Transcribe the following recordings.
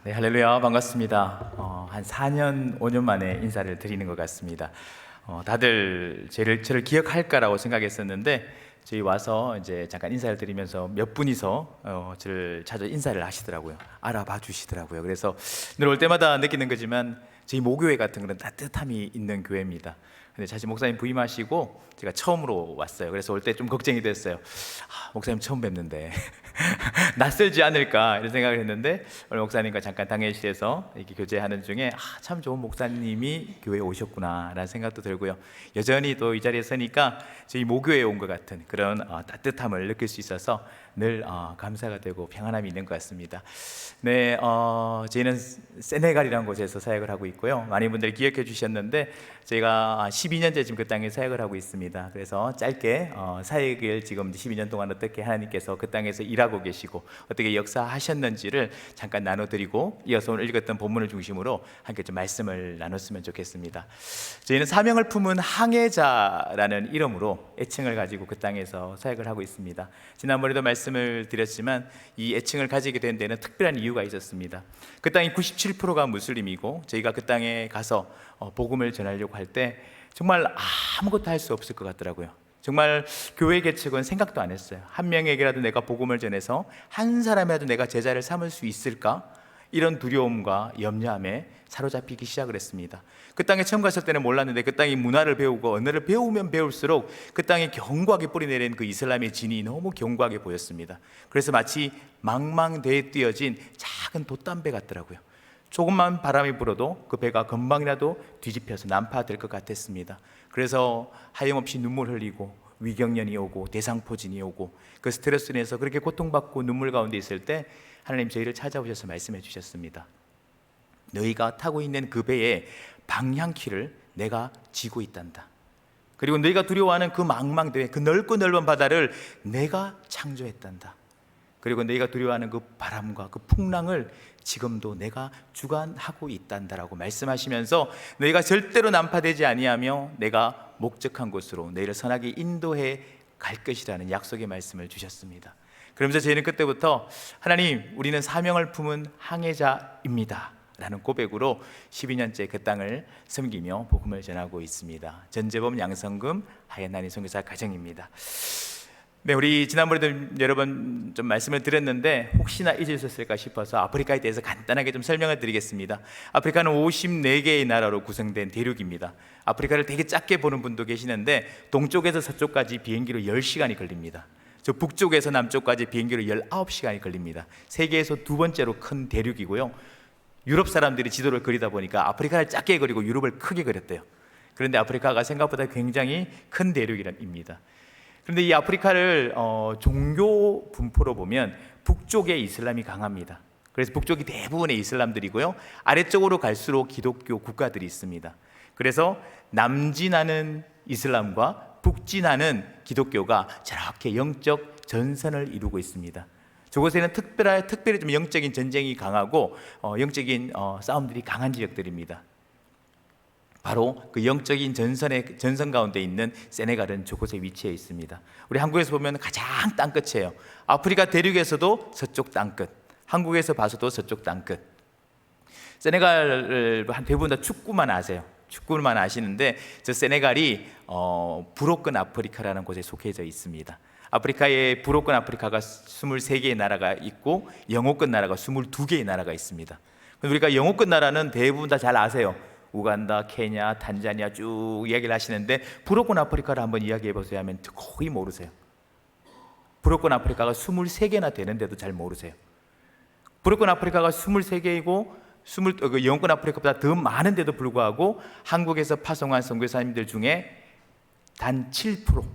네, 할렐루야, 반갑습니다. 한 4년, 5년 만에 인사를 드리는 것 같습니다. 다들 저를 기억할까라고 생각했었는데 저희 와서 이제 잠깐 인사를 드리면서 몇 분이서 저를 찾아 인사를 하시더라고요. 알아봐 주시더라고요. 그래서 늘 올 때마다 느끼는 거지만 저희 모교회 같은 그런 따뜻함이 있는 교회입니다. 근데 사실 목사님 부임하시고 제가 처음으로 왔어요. 그래서 올 때 좀 걱정이 됐어요. 목사님 처음 뵙는데 낯설지 않을까 이런 생각을 했는데 오늘 목사님과 잠깐 당회실에서 이렇게 교제하는 중에 참 좋은 목사님이 교회에 오셨구나라는 생각도 들고요. 여전히 또 이 자리에 서니까 저희 모교회에 온 것 같은 그런 따뜻함을 느낄 수 있어서 늘 감사가 되고 평안함이 있는 것 같습니다. 네, 저희는 세네갈이라는 곳에서 사역을 하고 있고요. 많은 분들이 기억해 주셨는데 저희가 12년째 지금 그 땅에 사역을 하고 있습니다. 그래서 짧게 사역을 지금 12년 동안 어떻게 하나님께서 그 땅에서 일하고 계시고 어떻게 역사하셨는지를 잠깐 나눠드리고 이어서 오늘 읽었던 본문을 중심으로 함께 좀 말씀을 나눴으면 좋겠습니다. 저희는 사명을 품은 항해자라는 이름으로 애칭을 가지고 그 땅에서 사역을 하고 있습니다. 지난번에도 말씀을 드렸지만 이 애칭을 가지게 된 데는 특별한 이유가 있었습니다. 그 땅이 97%가 무슬림이고 저희가 그 땅에 가서 복음을 전하려고 할 때 정말 아무것도 할 수 없을 것 같더라고요. 정말 교회 개척은 생각도 안 했어요. 한 명에게라도 내가 복음을 전해서 한 사람이라도 내가 제자를 삼을 수 있을까? 이런 두려움과 염려함에 사로잡히기 시작을 했습니다. 그 땅에 처음 갔을 때는 몰랐는데 그 땅의 문화를 배우고 언어를 배우면 배울수록 그 땅에 견고하게 뿌리내린 그 이슬람의 진이 너무 견고하게 보였습니다. 그래서 마치 망망대해 띄어진 작은 돛담배 같더라고요. 조금만 바람이 불어도 그 배가 금방이라도 뒤집혀서 난파될 것 같았습니다. 그래서 하염없이 눈물 흘리고 위경련이 오고 대상포진이 오고 그 스트레스로 인해서 그렇게 고통받고 눈물 가운데 있을 때 하나님 저희를 찾아오셔서 말씀해 주셨습니다. 너희가 타고 있는 그 배의 방향키를 내가 쥐고 있단다. 그리고 너희가 두려워하는 그 망망대해 그 넓고 넓은 바다를 내가 창조했단다. 그리고 너희가 두려워하는 그 바람과 그 풍랑을 지금도 내가 주관하고 있단다라고 말씀하시면서 너희가 절대로 난파되지 아니하며 내가 목적한 곳으로 너희를 선하게 인도해 갈 것이라는 약속의 말씀을 주셨습니다. 그러면서 저희는 그때부터 하나님, 우리는 사명을 품은 항해자입니다 라는 고백으로 12년째 그 땅을 섬기며 복음을 전하고 있습니다. 전재범 양성금 하얀나니 선교사 가정입니다. 네, 우리 지난번에도 여러 번 좀 말씀을 드렸는데 혹시나 잊으셨을까 싶어서 아프리카에 대해서 간단하게 좀 설명을 드리겠습니다. 아프리카는 54개의 나라로 구성된 대륙입니다. 아프리카를 되게 작게 보는 분도 계시는데 동쪽에서 서쪽까지 비행기로 10시간이 걸립니다. 저 북쪽에서 남쪽까지 비행기로 19시간이 걸립니다. 세계에서 두 번째로 큰 대륙이고요. 유럽 사람들이 지도를 그리다 보니까 아프리카를 작게 그리고 유럽을 크게 그렸대요. 그런데 아프리카가 생각보다 굉장히 큰 대륙입니다. 그런데 이 아프리카를 종교 분포로 보면 북쪽에 이슬람이 강합니다. 그래서 북쪽이 대부분의 이슬람들이고요. 아래쪽으로 갈수록 기독교 국가들이 있습니다. 그래서 남진하는 이슬람과 북진하는 기독교가 저렇게 영적 전선을 이루고 있습니다. 저곳에는 특별히 좀 영적인 전쟁이 강하고 영적인 싸움들이 강한 지역들입니다. 바로 그 영적인 전선 가운데 있는 세네갈은 저곳에 위치해 있습니다. 우리 한국에서 보면 가장 땅끝이에요. 아프리카 대륙에서도 서쪽 땅끝, 한국에서 봐서도 서쪽 땅끝. 세네갈을 한 대부분 다 축구만 아세요. 축구만 아시는데 저 세네갈이 부록근 아프리카라는 곳에 속해져 있습니다. 아프리카에 부록근 아프리카가 23개의 나라가 있고 영호권 나라가 22개의 나라가 있습니다. 우리가 영호권 나라는 대부분 다 잘 아세요. 우간다, 케냐, 탄자니아 쭉 이야기를 하시는데 부록권 아프리카를 한번 이야기해 보세요 하면 거의 모르세요. 부록권 아프리카가 23개나 되는데도 잘 모르세요. 부록권 아프리카가 23개이고 영권 아프리카보다 더 많은데도 불구하고 한국에서 파송한 선교사님들 중에 단 7%,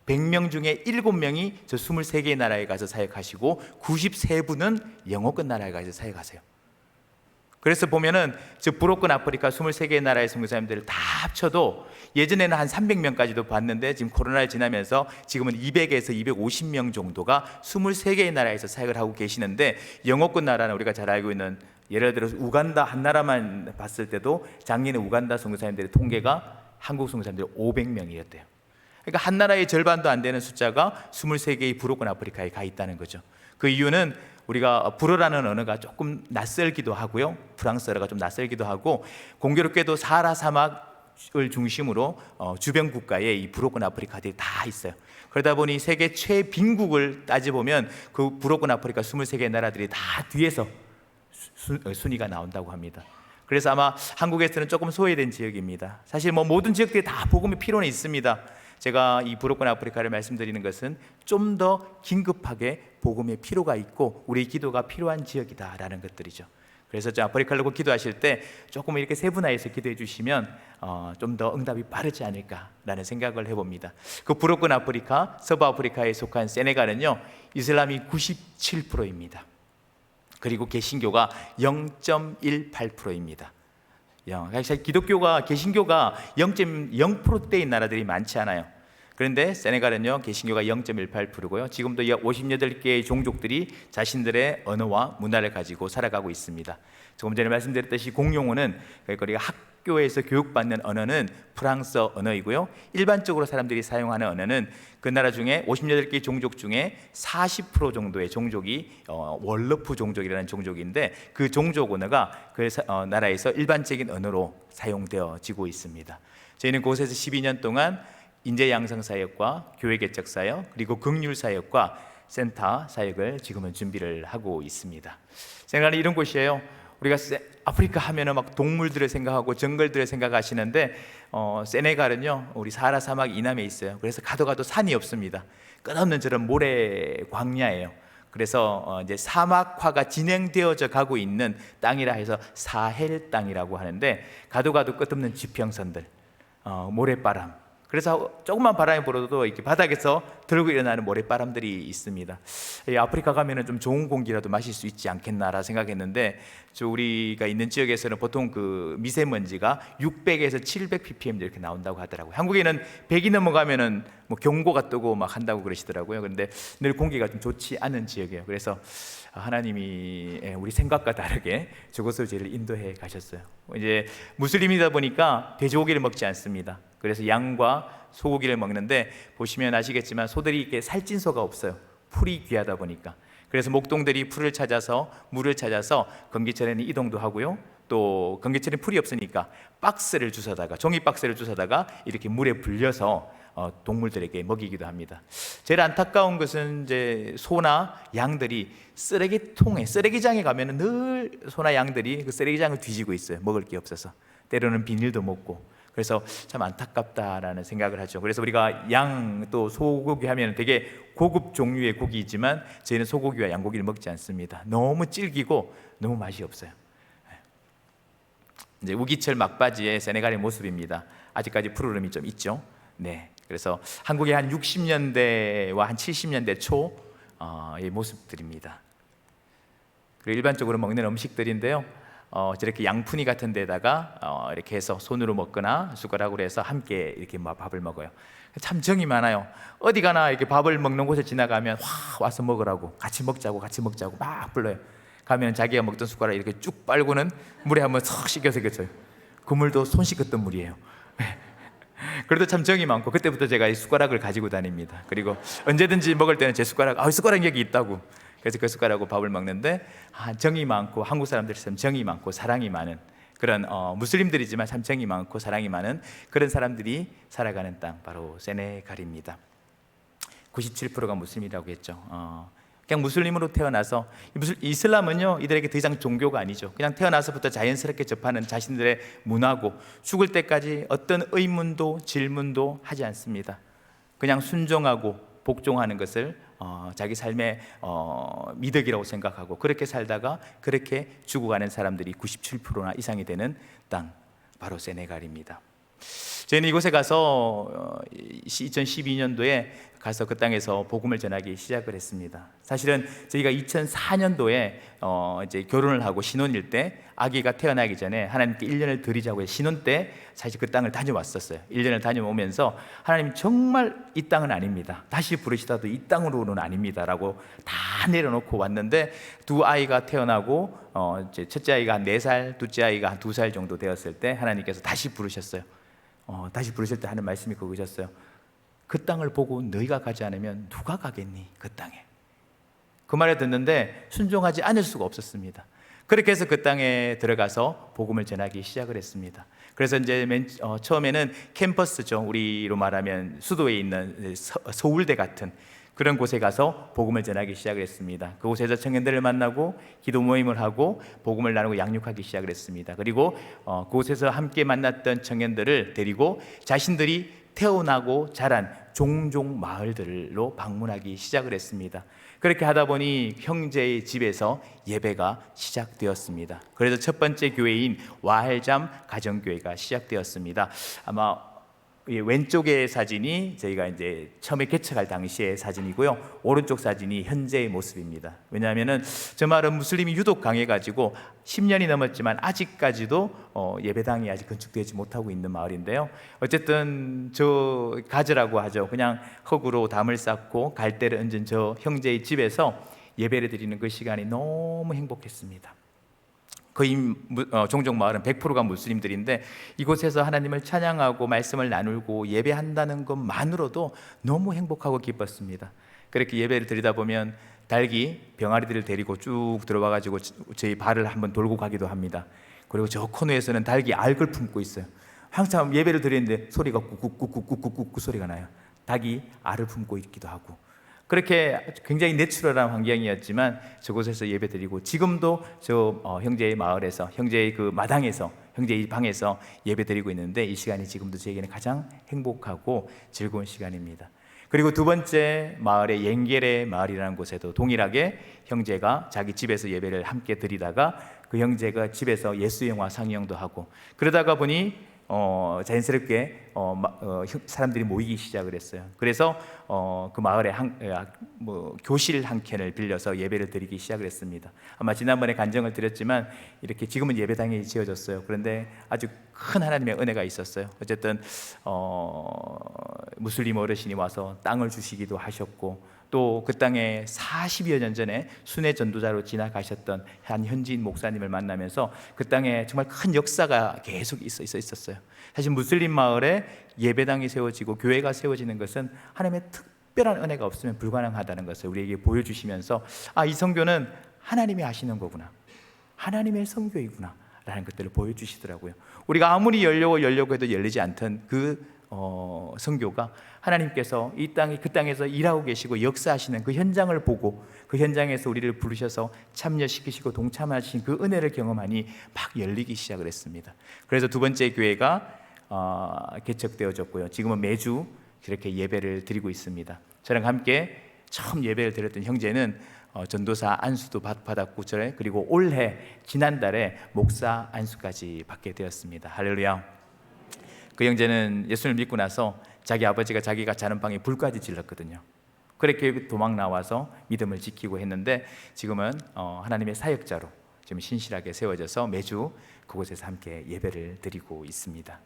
100명 중에 7명이 저 23개의 나라에 가서 사역하시고 93분은 영어권 나라에 가서 사역하세요. 그래서 보면은 저 부록권 아프리카 23개의 나라의 선교사님들을 다 합쳐도 예전에는 한 300명까지도 봤는데 지금 코로나를 지나면서 지금은 200에서 250명 정도가 23개의 나라에서 사역을 하고 계시는데 영어권 나라는 우리가 잘 알고 있는 예를 들어서 우간다 한 나라만 봤을 때도 작년에 우간다 선교사님들의 통계가 한국 선교사님들 500명이었대요. 그러니까 한 나라의 절반도 안 되는 숫자가 23개의 부록권 아프리카에 가 있다는 거죠. 그 이유는 우리가 불어라는 언어가 조금 낯설기도 하고요, 프랑스어가 좀 낯설기도 하고, 공교롭게도 사하라 사막을 중심으로 주변 국가에 이 불어권 아프리카들이 다 있어요. 그러다 보니 세계 최빈국을 따져보면 그 불어권 아프리카 23개 나라들이 다 뒤에서 순위가 나온다고 합니다. 그래서 아마 한국에서는 조금 소외된 지역입니다. 사실 뭐 모든 지역들이 다 복음의 필요는 있습니다. 제가 이 불어권 아프리카를 말씀드리는 것은 좀 더 긴급하게 복음의 필요가 있고 우리 기도가 필요한 지역이다라는 것들이죠. 그래서 저 아프리카를 놓고 기도하실 때 조금 이렇게 세분화해서 기도해 주시면 좀 더 응답이 빠르지 않을까라는 생각을 해봅니다. 그 불어권 아프리카, 서부 아프리카에 속한 세네갈은요, 이슬람이 97%입니다. 그리고 개신교가 0.18%입니다. 기독교가, 개신교가 0.0%대인 나라들이 많지 않아요. 그런데 세네갈은요, 개신교가 0.18%고요. 지금도 58개의 종족들이 자신들의 언어와 문화를 가지고 살아가고 있습니다. 조금 전에 말씀드렸듯이 공용어는, 우리가 학교에서 교육받는 언어는 프랑스어 언어이고요. 일반적으로 사람들이 사용하는 언어는 그 나라 중에 58개 종족 중에 40% 정도의 종족이 월러프 종족이라는 종족인데, 그 종족 언어가 그 나라에서 일반적인 언어로 사용되어지고 있습니다. 저희는 그곳에서 12년 동안 인재양성사역과 교회개척사역, 그리고 긍휼사역과 센터 사역을 지금은 준비를 하고 있습니다. 생각하는 이런 곳이에요. 우리가 아프리카 하면은 막 동물들을 생각하고 정글들을 생각하시는데, 세네갈은요, 우리 사하라 사막 이남에 있어요. 그래서 가도 산이 없습니다. 끝없는 저런 모래 광야예요. 그래서 이제 사막화가 진행되어져 가고 있는 땅이라 해서 사헬 땅이라고 하는데, 가도 끝없는 지평선들, 모래바람. 그래서 조금만 바람이 불어도 이렇게 바닥에서 들고 일어나는 모래바람들이 있습니다. 아프리카 가면은 좀 좋은 공기라도 마실 수 있지 않겠나라 생각했는데, 우리가 있는 지역에서는 보통 그 미세먼지가 600에서 700 ppm 이렇게 나온다고 하더라고요. 한국에는 100이 넘어가면은 뭐 경고가 뜨고 막 한다고 그러시더라고요. 그런데 늘 공기가 좀 좋지 않은 지역이에요. 그래서 하나님이 우리 생각과 다르게 저곳을 저희를 인도해 가셨어요. 이제 무슬림이다 보니까 돼지고기를 먹지 않습니다. 그래서 양과 소고기를 먹는데, 보시면 아시겠지만 소들이 이렇게 살찐 소가 없어요. 풀이 귀하다 보니까. 그래서 목동들이 풀을 찾아서, 물을 찾아서 건기철에는 이동도 하고요, 또 건기철에는 풀이 없으니까 박스를 주워다가, 종이 박스를 주워다가 이렇게 물에 불려서 동물들에게 먹이기도 합니다. 제일 안타까운 것은 이제 소나 양들이 쓰레기통에, 쓰레기장에 가면은 늘 소나 양들이 그 쓰레기장을 뒤지고 있어요. 먹을 게 없어서. 때로는 비닐도 먹고. 그래서 참 안타깝다라는 생각을 하죠. 그래서 우리가 양 또 소고기 하면 되게 고급 종류의 고기이지만 저희는 소고기와 양고기를 먹지 않습니다. 너무 질기고 너무 맛이 없어요. 이제 우기철 막바지의 세네갈의 모습입니다. 아직까지 푸르름이 좀 있죠. 네. 그래서 한국의 한 60년대와 한 70년대 초의 모습들입니다. 그리고 일반적으로 먹는 음식들인데요, 저렇게 양푼이 같은 데다가 이렇게 해서 손으로 먹거나 숟가락으로 해서 함께 이렇게 밥을 먹어요. 참 정이 많아요. 어디 가나 이렇게 밥을 먹는 곳에 지나가면 와서 먹으라고, 같이 먹자고 막 불러요. 가면 자기가 먹던 숟가락 이렇게 쭉 빨고는 물에 한번 석씻겨서 겨줘요. 그 물도 손 씻었던 물이에요. 그래도 참 정이 많고, 그때부터 제가 이 숟가락을 가지고 다닙니다. 그리고 언제든지 먹을 때는 제 숟가락, 숟가락 여기 있다고. 그래서 그 숟가락으로 밥을 먹는데, 정이 많고 한국 사람들처럼 정이 많고 사랑이 많은 그런 무슬림들이지만 참 정이 많고 사랑이 많은 그런 사람들이 살아가는 땅, 바로 세네갈입니다. 97%가 무슬림이라고 했죠. 그냥 무슬림으로 태어나서, 이슬람은요 이들에게 더 이상 종교가 아니죠. 그냥 태어나서부터 자연스럽게 접하는 자신들의 문화고, 죽을 때까지 어떤 의문도 질문도 하지 않습니다. 그냥 순종하고 복종하는 것을 자기 삶의 미덕이라고 생각하고, 그렇게 살다가 그렇게 죽어가는 사람들이 97%나 이상이 되는 땅, 바로 세네갈입니다. 저희는 이곳에 가서 2012년도에 가서 그 땅에서 복음을 전하기 시작을 했습니다. 사실은 저희가 2004년도에 이제 결혼을 하고 신혼일 때, 아기가 태어나기 전에 하나님께 1년을 드리자고 해서 신혼 때 사실 그 땅을 다녀왔었어요. 1년을 다녀오면서 하나님 정말 이 땅은 아닙니다, 다시 부르시다도 이 땅으로는 아닙니다 라고 다 내려놓고 왔는데, 두 아이가 태어나고 이제 첫째 아이가 한 4살, 둘째 아이가 한 2살 정도 되었을 때 하나님께서 다시 부르셨어요. 다시 부르실 때 하는 말씀이 그거셨어요. 그 땅을 보고 너희가 가지 않으면 누가 가겠니? 그 땅에. 그 말을 듣는데 순종하지 않을 수가 없었습니다. 그렇게 해서 그 땅에 들어가서 복음을 전하기 시작을 했습니다. 그래서 이제 처음에는 캠퍼스죠. 우리로 말하면 수도에 있는 서울대 같은 그런 곳에 가서 복음을 전하기 시작을 했습니다. 그곳에서 청년들을 만나고 기도 모임을 하고 복음을 나누고 양육하기 시작을 했습니다. 그리고 그곳에서 함께 만났던 청년들을 데리고 자신들이 태어나고 자란 종종 마을들로 방문하기 시작을 했습니다. 그렇게 하다 보니 형제의 집에서 예배가 시작되었습니다. 그래서 첫 번째 교회인 와할잠 가정교회가 시작되었습니다. 아마 왼쪽의 사진이 저희가 이제 처음에 개척할 당시의 사진이고요. 오른쪽 사진이 현재의 모습입니다. 왜냐하면은 저 마을은 무슬림이 유독 강해가지고 10년이 넘었지만 아직까지도 예배당이 아직 건축되지 못하고 있는 마을인데요. 어쨌든 저 가지라고 하죠. 그냥 흙으로 담을 쌓고 갈대를 얹은 저 형제의 집에서 예배를 드리는 그 시간이 너무 행복했습니다. 거의 종종 마을은 100%가 무슬림들인데 이곳에서 하나님을 찬양하고 말씀을 나누고 예배한다는 것만으로도 너무 행복하고 기뻤습니다. 그렇게 예배를 드리다 보면 닭이 병아리들을 데리고 쭉 들어와 가지고 저희 발을 한번 돌고 가기도 합니다. 그리고 저 코너에서는 닭이 알을 품고 있어요. 항상 예배를 드리는데 소리가 꾹꾹꾹꾹꾹꾹꾹 소리가 나요. 닭이 알을 품고 있기도 하고 그렇게 굉장히 내추럴한 환경이었지만 저곳에서 예배드리고 지금도 저 형제의 마을에서 형제의 그 마당에서 형제의 방에서 예배드리고 있는데 이 시간이 지금도 저에게는 가장 행복하고 즐거운 시간입니다. 그리고 두 번째 마을의 옌겔의 마을이라는 곳에도 동일하게 형제가 자기 집에서 예배를 함께 드리다가 그 형제가 집에서 예수 영화 상영도 하고 그러다가 보니 자연스럽게 사람들이 모이기 시작을 했어요. 그래서 그 마을에 교실 한 켠을 빌려서 예배를 드리기 시작을 했습니다. 아마 지난번에 간증을 드렸지만 이렇게 지금은 예배당이 지어졌어요. 그런데 아주 큰 하나님의 은혜가 있었어요. 어쨌든 무슬림 어르신이 와서 땅을 주시기도 하셨고 또 그 땅에 40여 년 전에 순회 전도자로 지나가셨던 한 현지인 목사님을 만나면서 그 땅에 정말 큰 역사가 계속 있었어요. 사실 무슬림 마을에 예배당이 세워지고 교회가 세워지는 것은 하나님의 특별한 은혜가 없으면 불가능하다는 것을 우리에게 보여주시면서 이 선교는 하나님이 하시는 거구나, 하나님의 선교이구나 라는 것들을 보여주시더라고요. 우리가 아무리 열려고 해도 열리지 않던 그 선교가 하나님께서 이 땅에 그 땅에서 일하고 계시고 역사하시는 그 현장을 보고 그 현장에서 우리를 부르셔서 참여시키시고 동참하신 그 은혜를 경험하니 막 열리기 시작을 했습니다. 그래서 두 번째 교회가 개척되어졌고요. 지금은 매주 이렇게 예배를 드리고 있습니다. 저랑 함께 처음 예배를 드렸던 형제는 전도사 안수도 받았고 그리고 올해 지난달에 목사 안수까지 받게 되었습니다. 할렐루야. 그 형제는 예수를 믿고 나서 자기 아버지가 자기가 자는 방에 불까지 질렀거든요. 그렇게 도망 나와서 믿음을 지키고 했는데 지금은 하나님의 사역자로 지금 신실하게 세워져서 매주 그곳에서 함께 예배를 드리고 있습니다.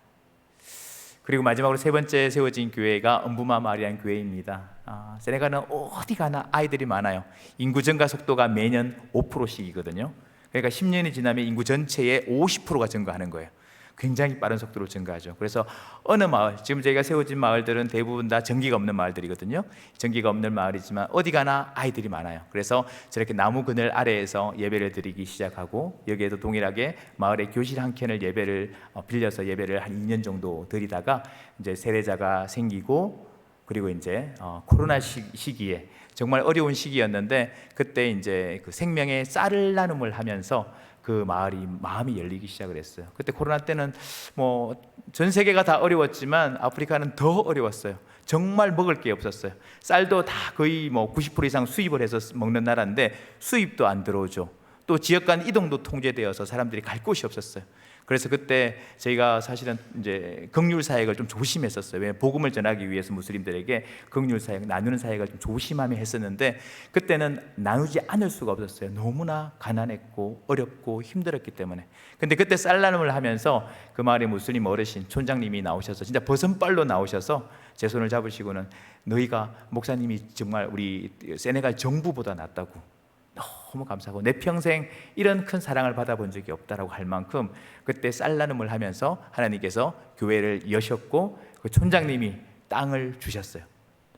그리고 마지막으로 세 번째 세워진 교회가 음부마 마리안 교회입니다. 세네갈은 어디 가나 아이들이 많아요. 인구 증가 속도가 매년 5%씩이거든요. 그러니까 10년이 지나면 인구 전체의 50%가 증가하는 거예요. 굉장히 빠른 속도로 증가하죠. 그래서 어느 마을, 지금 저희가 세워진 마을들은 대부분 다 전기가 없는 마을들이거든요. 전기가 없는 마을이지만 어디 가나 아이들이 많아요. 그래서 저렇게 나무 그늘 아래에서 예배를 드리기 시작하고 여기에도 동일하게 마을의 교실 한 켠을 예배를 빌려서 예배를 한 2년 정도 드리다가 이제 세례자가 생기고 그리고 이제 코로나 시기에 정말 어려운 시기였는데 그때 이제 그 생명의 쌀을 나눔을 하면서 그 마음이 열리기 시작을 했어요. 그때 코로나 때는 뭐 전 세계가 다 어려웠지만 아프리카는 더 어려웠어요. 정말 먹을 게 없었어요. 쌀도 다 거의 뭐 90% 이상 수입을 해서 먹는 나라인데 수입도 안 들어오죠. 또 지역 간 이동도 통제되어서 사람들이 갈 곳이 없었어요. 그래서 그때 저희가 사실은 이제 긍휼 사역을 좀 조심했었어요. 왜냐하면 복음을 전하기 위해서 무슬림들에게 긍휼 사역, 나누는 사역을 좀 조심하며 했었는데 그때는 나누지 않을 수가 없었어요. 너무나 가난했고 어렵고 힘들었기 때문에. 근데 그때 쌀 나눔을 하면서 그 마을의 무슬림 어르신 촌장님이 나오셔서 진짜 버선발로 나오셔서 제 손을 잡으시고는 너희가 목사님이 정말 우리 세네갈 정부보다 낫다고 너무 감사하고 내 평생 이런 큰 사랑을 받아본 적이 없다라고 할 만큼 그때 쌀 나눔을 하면서 하나님께서 교회를 여셨고 그 촌장님이 땅을 주셨어요.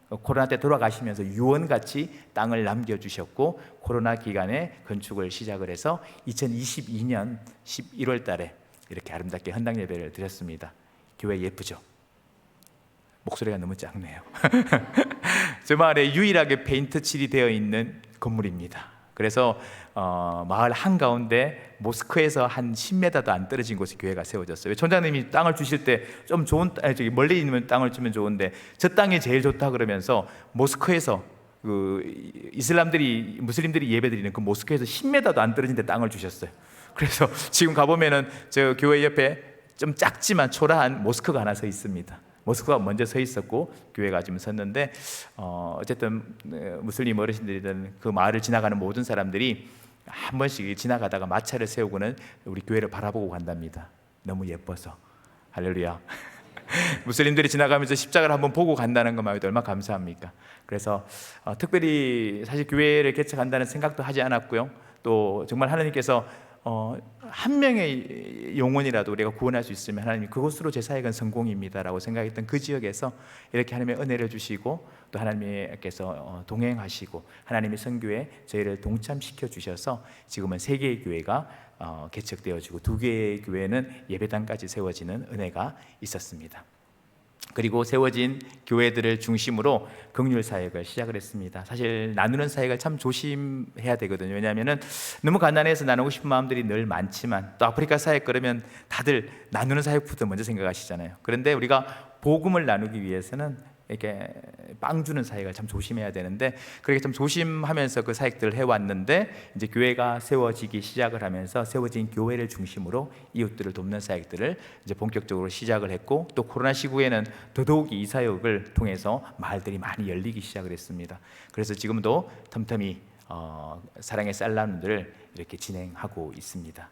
코로나 때 돌아가시면서 유언같이 땅을 남겨주셨고 코로나 기간에 건축을 시작을 해서 2022년 11월 달에 이렇게 아름답게 헌당 예배를 드렸습니다. 교회 예쁘죠? 목소리가 너무 작네요. 저 마을에 유일하게 페인트 칠이 되어 있는 건물입니다. 그래서 마을 한가운데 모스크에서 한 10m도 안 떨어진 곳에 교회가 세워졌어요. 촌장님이 땅을 주실 때 좀 좋은 저기 멀리 있는 땅을 주면 좋은데 저 땅이 제일 좋다 그러면서 모스크에서 그 무슬림들이 예배드리는 그 모스크에서 10m도 안 떨어진 데 땅을 주셨어요. 그래서 지금 가보면은 저 교회 옆에 좀 작지만 초라한 모스크가 하나 서 있습니다. 모스크가 먼저 서 있었고 교회가 지금 섰는데 어쨌든 무슬림 어르신들이든 그 마을을 지나가는 모든 사람들이 한 번씩 지나가다가 마차를 세우고는 우리 교회를 바라보고 간답니다. 너무 예뻐서. 할렐루야. 무슬림들이 지나가면서 십자가를 한번 보고 간다는 것만 해도 얼마나 감사합니까? 그래서 특별히 사실 교회를 개척한다는 생각도 하지 않았고요. 또 정말 하나님께서 한 명의 영혼이라도 우리가 구원할 수 있으면 하나님이 그것으로 제 사역은 성공입니다라고 생각했던 그 지역에서 이렇게 하나님의 은혜를 주시고 또 하나님께서 동행하시고 하나님의 선교에 저희를 동참시켜 주셔서 지금은 3개의 교회가 개척되어지고 2개의 교회는 예배당까지 세워지는 은혜가 있었습니다. 그리고 세워진 교회들을 중심으로 긍휼 사역을 시작을 했습니다. 사실 나누는 사역을 참 조심해야 되거든요. 왜냐하면 너무 가난해서 나누고 싶은 마음들이 늘 많지만 또 아프리카 사역 그러면 다들 나누는 사역부터 먼저 생각하시잖아요. 그런데 우리가 복음을 나누기 위해서는 이렇게 빵 주는 사역을 참 조심해야 되는데 그렇게 좀 조심하면서 그 사역들을 해왔는데 이제 교회가 세워지기 시작을 하면서 세워진 교회를 중심으로 이웃들을 돕는 사역들을 이제 본격적으로 시작을 했고 또 코로나 시국에는 더더욱이 이 사역을 통해서 마을들이 많이 열리기 시작을 했습니다. 그래서 지금도 틈틈이 사랑의 쌀나눔들을 이렇게 진행하고 있습니다.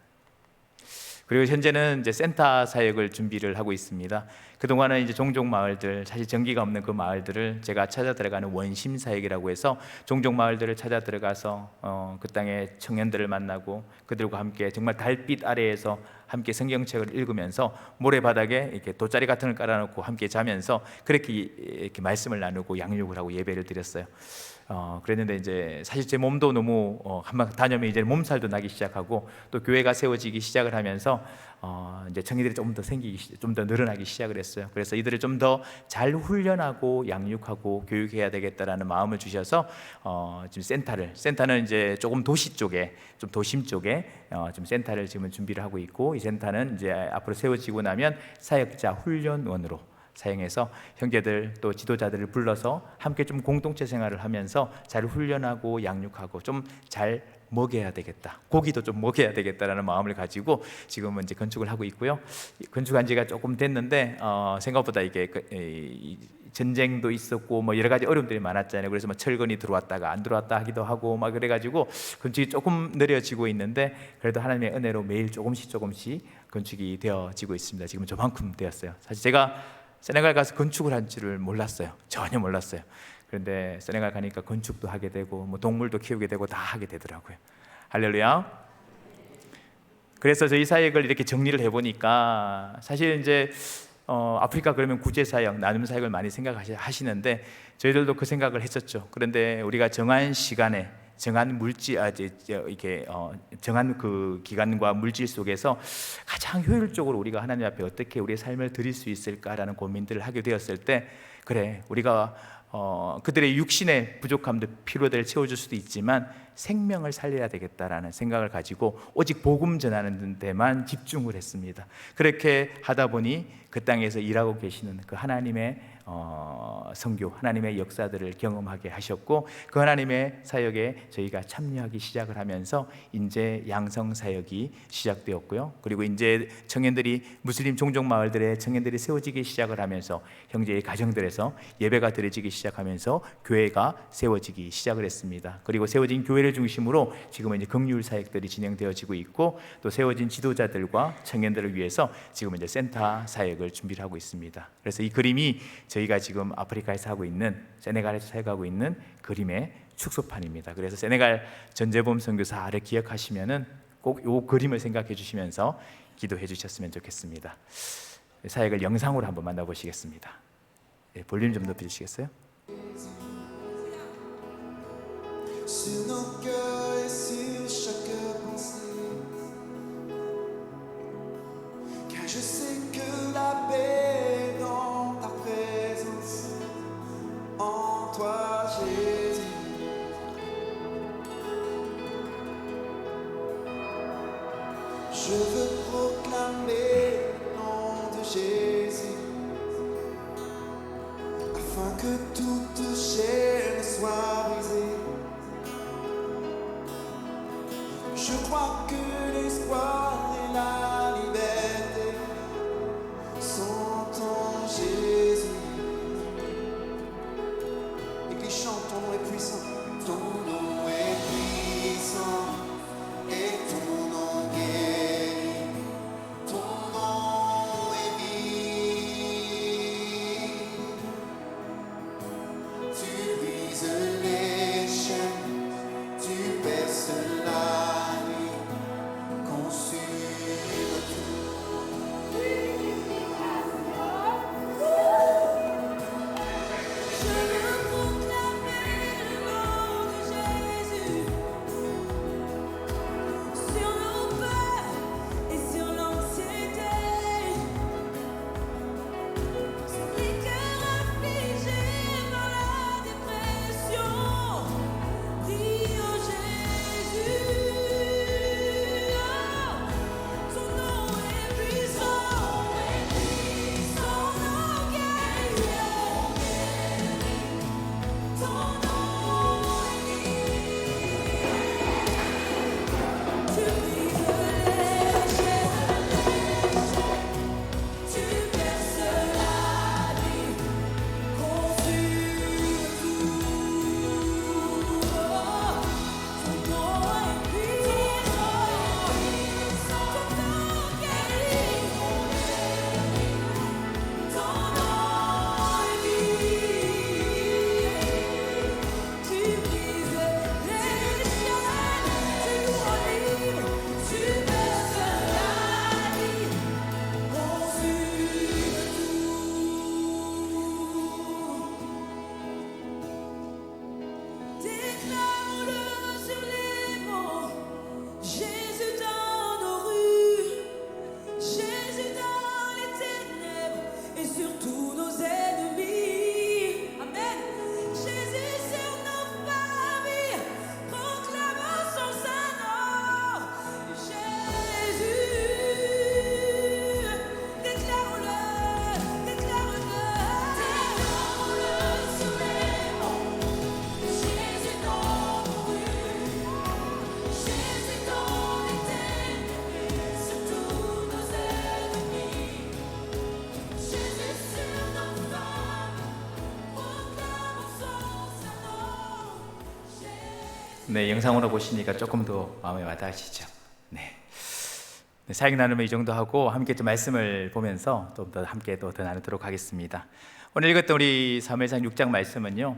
그리고 현재는 이제 센터 사역을 준비를 하고 있습니다. 그동안은 이제 종종 마을들, 사실 전기가 없는 그 마을들을 제가 찾아 들어가는 원심 사역이라고 해서 종종 마을들을 찾아 들어가서 그 땅의 청년들을 만나고 그들과 함께 정말 달빛 아래에서 함께 성경책을 읽으면서 모래바닥에 이렇게 돗자리 같은 걸 깔아놓고 함께 자면서 그렇게 이렇게 말씀을 나누고 양육을 하고 예배를 드렸어요. 그랬는데 이제 사실 제 몸도 너무 한번 다녀면 이제 몸살도 나기 시작하고 또 교회가 세워지기 시작을 하면서 이제 청년들이 좀 더 늘어나기 시작을 했어요. 그래서 이들을 좀 더 잘 훈련하고 양육하고 교육해야 되겠다라는 마음을 주셔서 지금 센터는 이제 조금 도시 쪽에 좀 도심 쪽에 지금 센터를 지금 준비를 하고 있고 이 센터는 이제 앞으로 세워지고 나면 사역자 훈련원으로 사용해서 형제들 또 지도자들을 불러서 함께 좀 공동체 생활을 하면서 잘 훈련하고 양육하고 좀 잘 먹여야 되겠다. 고기도 좀 먹여야 되겠다라는 마음을 가지고 지금은 이제 건축을 하고 있고요. 건축한 지가 조금 됐는데 생각보다 이게 전쟁도 있었고 뭐 여러 가지 어려움들이 많았잖아요. 그래서 뭐 철근이 들어왔다가 안 들어왔다 하기도 하고 막 그래가지고 건축이 조금 느려지고 있는데 그래도 하나님의 은혜로 매일 조금씩 건축이 되어지고 있습니다. 지금 저만큼 되었어요. 사실 제가 세네갈 가서 건축을 한 줄을 몰랐어요. 전혀 몰랐어요. 그런데 세네갈 가니까 건축도 하게 되고 뭐 동물도 키우게 되고 다 하게 되더라고요. 할렐루야. 그래서 저희 사역을 이렇게 정리를 해보니까 사실 이제 아프리카 그러면 구제 사역, 나눔 사역을 많이 생각하시는데 저희들도 그 생각을 했었죠. 그런데 우리가 정한 시간에 정한 정한 그 기간과 물질 속에서 가장 효율적으로 우리가 하나님 앞에 어떻게 우리의 삶을 드릴 수 있을까라는 고민들을 하게 되었을 때 그래 우리가 그들의 육신의 부족함들 필요들을 채워줄 수도 있지만 생명을 살려야 되겠다라는 생각을 가지고 오직 복음 전하는 데만 집중을 했습니다. 그렇게 하다 보니 그 땅에서 일하고 계시는 그 하나님의 선교, 하나님의 역사들을 경험하게 하셨고 그 하나님의 사역에 저희가 참여하기 시작을 하면서 인재 양성 사역이 시작되었고요. 그리고 이제 청년들이 무슬림 종족 마을들의 청년들이 세워지기 시작을 하면서 형제의 가정들에서 예배가 드려지기 시작하면서 교회가 세워지기 시작을 했습니다. 그리고 세워진 교회를 중심으로 지금은 이제 긍휼 사역들이 진행되어지고 있고 또 세워진 지도자들과 청년들을 위해서 지금은 이제 센터 사역을 준비를 하고 있습니다. 그래서 이 그림이 저희가 지금 아프리카에서 하고 있는 세네갈에서 사역하고 있는 그림의 축소판입니다. 그래서 세네갈 전재범 선교사를 기억하시면은 꼭 이 그림을 생각해 주시면서 기도해 주셨으면 좋겠습니다. 사역을 영상으로 한번 만나보시겠습니다. 볼륨 좀 높여 주시겠어요? Sur nos cœurs et sur chaque pensée, car je sais que la paix est dans ta présence, en toi Jésus. Je veux proclamer le nom de Jésus, afin que toute chaîne soit brisée. Je crois que l'espoir et la liberté sont en Jésus. Église, chante, ton nom est puissant. Ton nom est puissant et ton nom guérit. Ton nom est vie. Tu brises les chaînes, tu perces la nuit, consumes Je veux proclamer le nom de Jésus sur nos peurs et sur l'anxiété, sur les cœurs affligés par la dépression. Dis oh Jésus, ton nom est puissant, ton nom guérit. Ton nom est vie. Tu brises les chaînes, tu perces la nuit, consumes tout. Ton nom est puissant, ton nom guérit. Ton nom est vie. Tu brises les chaînes, tu relèves, tu perces la nuit, consumes tout. Déclare-le sur les monts, Jésus dans nos rues, Jésus dans les ténèbres et sur tous nos ennemis. Amen. Jésus sur nos familles, proclamons son saint nom. Jésus, déclare-le, déclare-le. Déclare-le sur les monts, Jésus dans nos rues, Jésus dans les ténèbres et sur tous nos ennemis. Jésus sur nos familles, proclamons son saint nom. 네, 영상으로 보시니까 조금 더 마음에 와닿으시죠? 네. 네, 사역 나눔을 이 정도 하고 함께 좀 말씀을 보면서 좀 더 함께 또 더 나누도록 하겠습니다. 오늘 읽었던 우리 사무엘상 6장 말씀은요,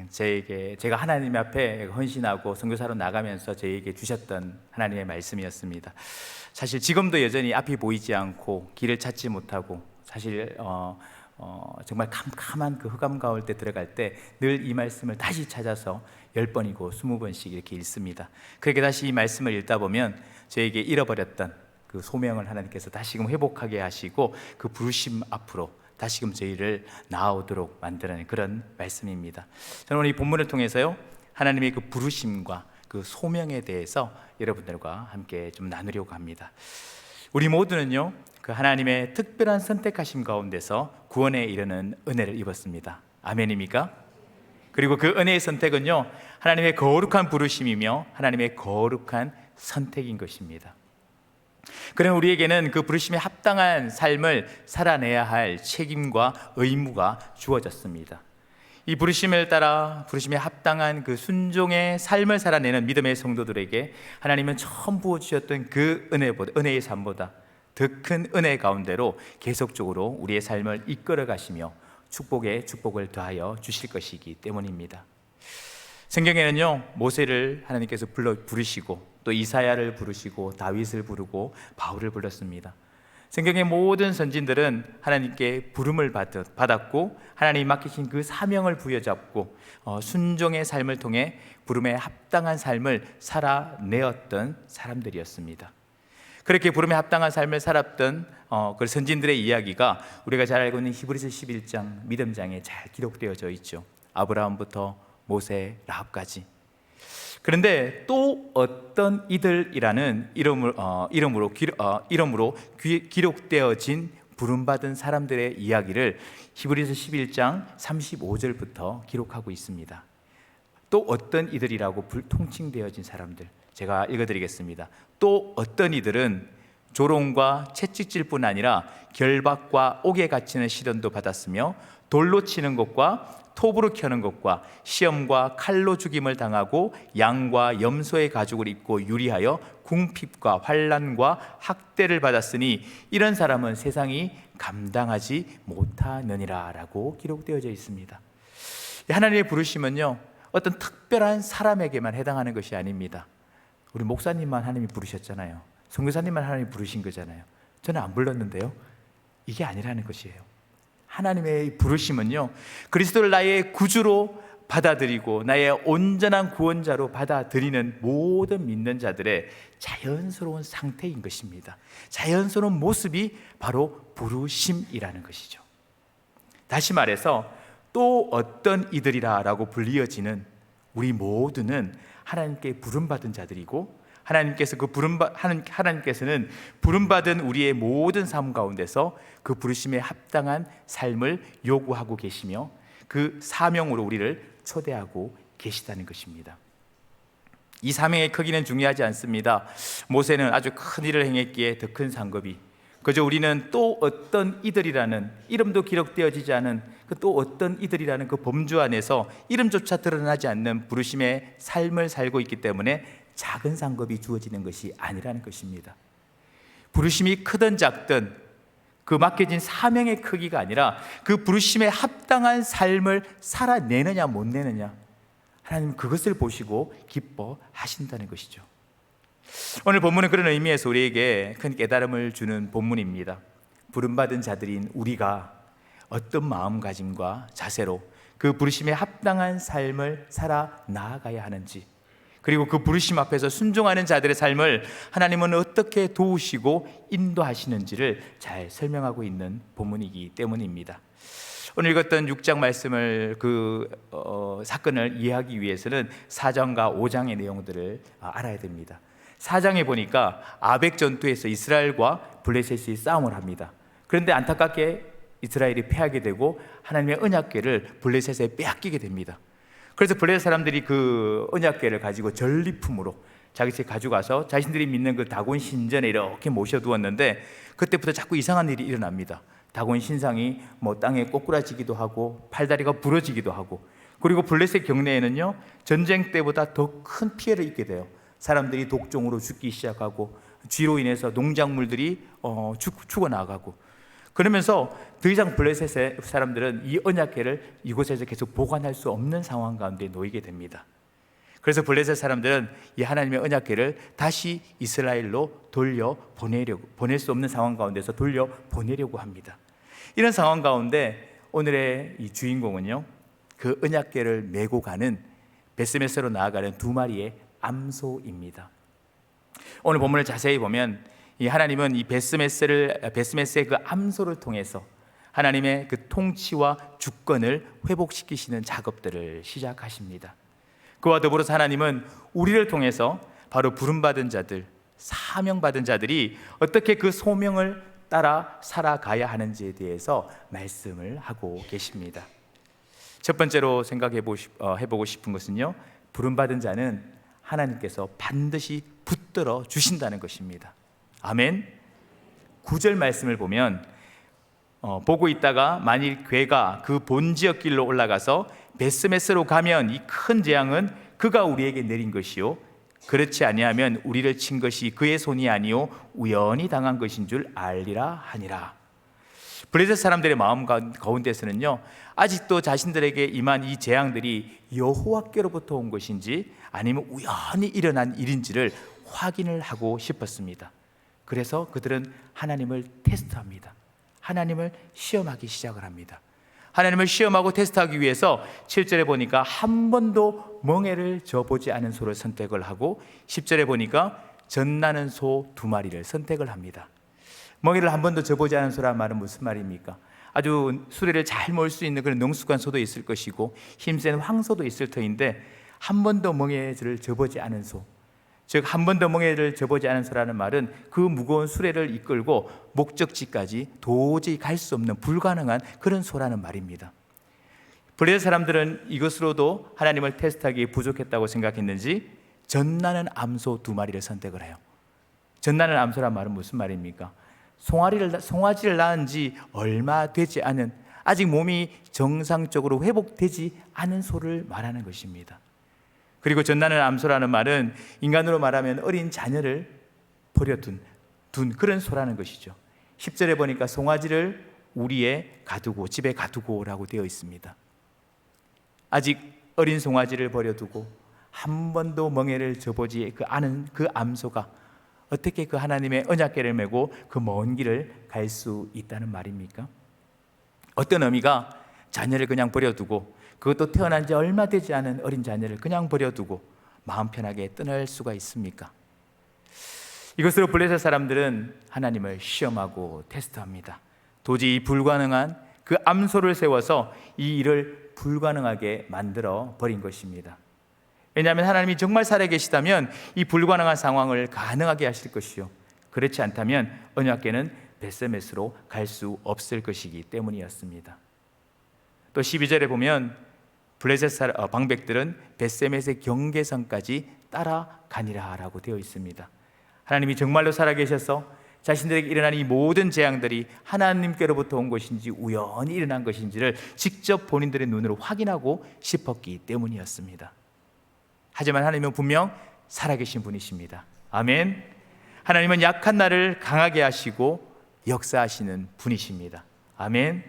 제가 하나님 앞에 헌신하고 선교사로 나가면서 저에게 주셨던 하나님의 말씀이었습니다. 사실 지금도 여전히 앞이 보이지 않고 길을 찾지 못하고 사실 정말 캄캄한 그 흑암 가운데 들어갈 때 늘 이 말씀을 다시 찾아서 10번이고 20번씩 이렇게 읽습니다. 그렇게 다시 이 말씀을 읽다 보면 저에게 잃어버렸던 그 소명을 하나님께서 다시금 회복하게 하시고 그 부르심 앞으로 다시금 저희를 나아오도록 만드는 그런 말씀입니다. 저는 오늘 이 본문을 통해서요, 하나님의 그 부르심과 그 소명에 대해서 여러분들과 함께 좀 나누려고 합니다. 우리 모두는요, 그 하나님의 특별한 선택하심 가운데서 구원에 이르는 은혜를 입었습니다. 아멘입니까? 그리고 그 은혜의 선택은요, 하나님의 거룩한 부르심이며 하나님의 거룩한 선택인 것입니다. 그런 우리에게는 그 부르심에 합당한 삶을 살아내야 할 책임과 의무가 주어졌습니다. 이 부르심을 따라 부르심에 합당한 그 순종의 삶을 살아내는 믿음의 성도들에게 하나님은 처음 부어주셨던 그 은혜의 삶보다 더 큰 은혜 가운데로 계속적으로 우리의 삶을 이끌어 가시며 축복에 축복을 더하여 주실 것이기 때문입니다. 성경에는요, 모세를 하나님께서 부르시고 또 이사야를 부르시고 다윗을 부르고 바울을 불렀습니다. 성경의 모든 선진들은 하나님께 부름을 받았고 하나님이 맡기신 그 사명을 부여잡고 순종의 삶을 통해 부름에 합당한 삶을 살아내었던 사람들이었습니다. 그렇게 부름에 합당한 삶을 살았던 그 선진들의 이야기가 우리가 잘 알고 있는 히브리서 11장 믿음장에 잘 기록되어져 있죠. 아브라함부터 모세, 라합까지. 그런데 또 어떤 이들이라는 이름으로 기록되어진 부름받은 사람들의 이야기를 히브리서 11장 35절부터 기록하고 있습니다. 또 어떤 이들이라고 통칭되어진 사람들, 제가 읽어드리겠습니다. 또 어떤 이들은 조롱과 채찍질뿐 아니라 결박과 옥에 갇히는 시련도 받았으며 돌로 치는 것과 톱으로 켜는 것과 시험과 칼로 죽임을 당하고 양과 염소의 가죽을 입고 유리하여 궁핍과 환난과 학대를 받았으니 이런 사람은 세상이 감당하지 못하느니라 라고 기록되어져 있습니다. 하나님의 부르심은요, 어떤 특별한 사람에게만 해당하는 것이 아닙니다. 우리 목사님만 하나님이 부르셨잖아요. 선교사님만 하나님이 부르신 거잖아요. 저는 안 불렀는데요. 이게 아니라는 것이에요. 하나님의 부르심은요, 그리스도를 나의 구주로 받아들이고 나의 온전한 구원자로 받아들이는 모든 믿는 자들의 자연스러운 상태인 것입니다. 자연스러운 모습이 바로 부르심이라는 것이죠. 다시 말해서 또 어떤 이들이라고 불리어지는 우리 모두는 하나님께 부름받은 자들이고 하나님께서는 부름받은 우리의 모든 삶 가운데서 그 부르심에 합당한 삶을 요구하고 계시며 그 사명으로 우리를 초대하고 계시다는 것입니다. 이 사명의 크기는 중요하지 않습니다. 모세는 아주 큰 일을 행했기에 더 큰 상급이, 그저 우리는 또 어떤 이들이라는 이름도 기록되어지지 않은 그 또 어떤 이들이라는 그 범주 안에서 이름조차 드러나지 않는 부르심의 삶을 살고 있기 때문에 작은 상급이 주어지는 것이 아니라는 것입니다. 부르심이 크든 작든 그 맡겨진 사명의 크기가 아니라 그 부르심에 합당한 삶을 살아내느냐 못 내느냐, 하나님 그것을 보시고 기뻐하신다는 것이죠. 오늘 본문은 그런 의미에서 우리에게 큰 깨달음을 주는 본문입니다. 부름받은 자들인 우리가 어떤 마음가짐과 자세로 그 부르심에 합당한 삶을 살아 나아가야 하는지, 그리고 그 부르심 앞에서 순종하는 자들의 삶을 하나님은 어떻게 도우시고 인도하시는지를 잘 설명하고 있는 본문이기 때문입니다. 오늘 읽었던 6장 말씀을 사건을 이해하기 위해서는 4장과 5장의 내용들을 알아야 됩니다. 4장에 보니까 아벡 전투에서 이스라엘과 블레셋이 싸움을 합니다. 그런데 안타깝게 이스라엘이 패하게 되고 하나님의 언약궤를 블레셋에 빼앗기게 됩니다. 그래서 블레셋 사람들이 그 언약궤를 가지고 전리품으로 자기들이 가져가서 자신들이 믿는 그 다곤 신전에 이렇게 모셔두었는데, 그때부터 자꾸 이상한 일이 일어납니다. 다곤 신상이 땅에 꼬꾸라지기도 하고 팔다리가 부러지기도 하고, 그리고 블레셋 경내에는요, 전쟁 때보다 더 큰 피해를 입게 돼요. 사람들이 독종으로 죽기 시작하고, 쥐로 인해서 농작물들이 죽어나가고, 그러면서 더 이상 블레셋의 사람들은 이 언약궤를 이곳에서 계속 보관할 수 없는 상황 가운데 놓이게 됩니다. 그래서 블레셋 사람들은 이 하나님의 언약궤를 다시 이스라엘로 보낼 수 없는 상황 가운데서 돌려보내려고 합니다. 이런 상황 가운데 오늘의 이 주인공은요, 그 언약궤를 메고 가는 베스메스로 나아가는 두 마리의 암소입니다. 오늘 본문을 자세히 보면 이 하나님은 이 베스메스의 그 암소를 통해서 하나님의 그 통치와 주권을 회복시키시는 작업들을 시작하십니다. 그와 더불어서 하나님은 우리를 통해서 바로 부름받은 자들, 사명받은 자들이 어떻게 그 소명을 따라 살아가야 하는지에 대해서 말씀을 하고 계십니다. 첫 번째로 해보고 싶은 것은요, 부름받은 자는 하나님께서 반드시 붙들어 주신다는 것입니다. 아멘. 9절 말씀을 보면 보고 있다가 만일 괴가 그 본지역 길로 올라가서 베스메스로 가면 이 큰 재앙은 그가 우리에게 내린 것이요, 그렇지 아니하면 우리를 친 것이 그의 손이 아니요 우연히 당한 것인 줄 알리라 하니라. 블레셋 사람들의 마음 가운데서는요, 아직도 자신들에게 임한 이 재앙들이 여호와께로부터 온 것인지 아니면 우연히 일어난 일인지를 확인을 하고 싶었습니다. 그래서 그들은 하나님을 테스트합니다. 하나님을 시험하기 시작을 합니다. 하나님을 시험하고 테스트하기 위해서 7절에 보니까 한 번도 멍에를 져보지 않은 소를 선택을 하고 10절에 보니까 젖나는 소 2마리를 선택을 합니다. 멍에를 한 번도 져보지 않은 소라는 말은 무슨 말입니까? 아주 수레를 잘 몰 수 있는 그런 능숙한 소도 있을 것이고 힘센 황소도 있을 터인데 한 번도 멍에를 져보지 않은 소, 즉 한 번도 멍에를 져보지 않은 소라는 말은 그 무거운 수레를 이끌고 목적지까지 도저히 갈 수 없는 불가능한 그런 소라는 말입니다. 블레셋 사람들은 이것으로도 하나님을 테스트하기에 부족했다고 생각했는지 젖나는 암소 2마리를 선택을 해요. 젖나는 암소란 말은 무슨 말입니까? 송아지를 낳은 지 얼마 되지 않은, 아직 몸이 정상적으로 회복되지 않은 소를 말하는 것입니다. 그리고 젖나는 암소라는 말은 인간으로 말하면 어린 자녀를 버려둔 그런 소라는 것이죠. 10절에 보니까 송아지를 우리에 가두고 집에 가두고라고 되어 있습니다. 아직 어린 송아지를 버려두고 한 번도 멍에를 져보지 않은 그 암소가 어떻게 그 하나님의 언약궤를 메고 그 먼 길을 갈 수 있다는 말입니까? 어떤 어미가 자녀를 그냥 버려두고, 그것도 태어난 지 얼마 되지 않은 어린 자녀를 그냥 버려두고 마음 편하게 떠날 수가 있습니까? 이것으로 블레셋 사람들은 하나님을 시험하고 테스트합니다. 도저히 불가능한 그 암소를 세워서 이 일을 불가능하게 만들어 버린 것입니다. 왜냐하면 하나님이 정말 살아계시다면 이 불가능한 상황을 가능하게 하실 것이요, 그렇지 않다면 언약궤는 벳세메스로 갈 수 없을 것이기 때문이었습니다. 또 12절에 보면 블레셋 방백들은 벳세메스의 경계선까지 따라가니라 라고 되어 있습니다. 하나님이 정말로 살아계셔서 자신들에게 일어난 이 모든 재앙들이 하나님께로부터 온 것인지 우연히 일어난 것인지를 직접 본인들의 눈으로 확인하고 싶었기 때문이었습니다. 하지만 하나님은 분명 살아계신 분이십니다. 아멘. 하나님은 약한 나를 강하게 하시고 역사하시는 분이십니다. 아멘.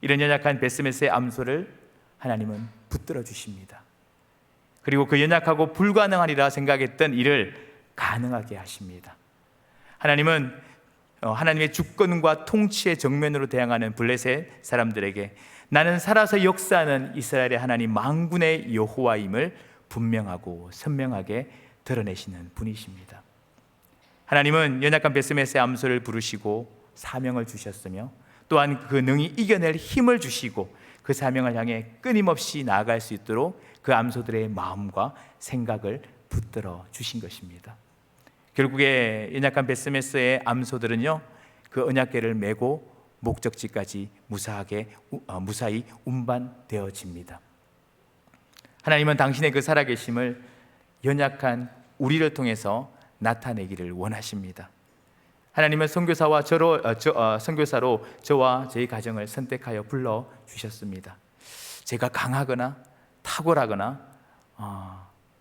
이런 연약한 벳세메스의 암소를 하나님은 붙들어 주십니다. 그리고 그 연약하고 불가능하리라 생각했던 일을 가능하게 하십니다. 하나님은 하나님의 주권과 통치의 정면으로 대항하는 블레셋 사람들에게 나는 살아서 역사하는 이스라엘의 하나님 만군의 여호와임을 분명하고 선명하게 드러내시는 분이십니다. 하나님은 연약한 벳세메스의 암소를 부르시고 사명을 주셨으며 또한 그 능히 이겨낼 힘을 주시고 그 사명을 향해 끊임없이 나아갈 수 있도록 그 암소들의 마음과 생각을 붙들어 주신 것입니다. 결국에 연약한 벳세메스의 암소들은요, 그 언약궤를 메고 목적지까지 무사히 운반되어집니다. 하나님은 당신의 그 살아계심을 연약한 우리를 통해서 나타내기를 원하십니다. 하나님은 선교사로 저와 저희 가정을 선택하여 불러주셨습니다. 제가 강하거나 탁월하거나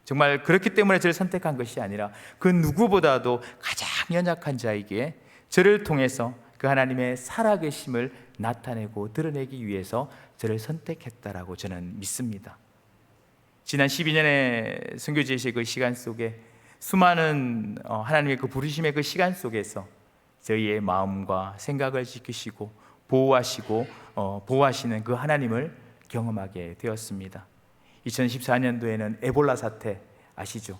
정말 그렇기 때문에 저를 선택한 것이 아니라 그 누구보다도 가장 연약한 자에게 저를 통해서 그 하나님의 살아계심을 나타내고 드러내기 위해서 저를 선택했다라고 저는 믿습니다. 지난 12년의 선교지의 그 시간 속에 수많은 하나님의 그 부르심의 그 시간 속에서 저희의 마음과 생각을 지키시고 보호하시는 그 하나님을 경험하게 되었습니다. 2014년도에는 에볼라 사태 아시죠?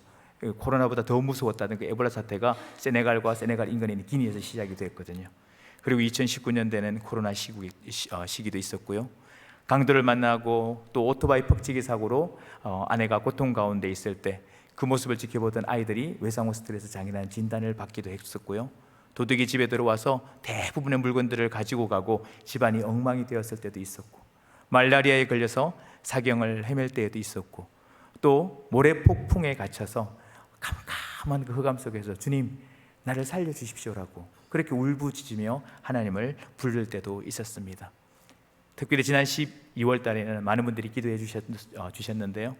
코로나보다 더 무서웠다는 그 에볼라 사태가 세네갈과 세네갈 인근에 있는 기니에서 시작이 됐거든요. 그리고 2019년도에는 코로나 시기도 있었고요. 강도를 만나고 또 오토바이 퍽치기 사고로 아내가 고통 가운데 있을 때 그 모습을 지켜보던 아이들이 외상후 스트레스 장애라는 진단을 받기도 했었고요. 도둑이 집에 들어와서 대부분의 물건들을 가지고 가고 집안이 엉망이 되었을 때도 있었고, 말라리아에 걸려서 사경을 헤맬 때에도 있었고, 또 모래 폭풍에 갇혀서 캄캄한 그 흑암 속에서 주님 나를 살려주십시오라고 그렇게 울부짖으며 하나님을 부를 때도 있었습니다. 특별히 지난 12월 달에는 많은 분들이 기도해 주셨는데요,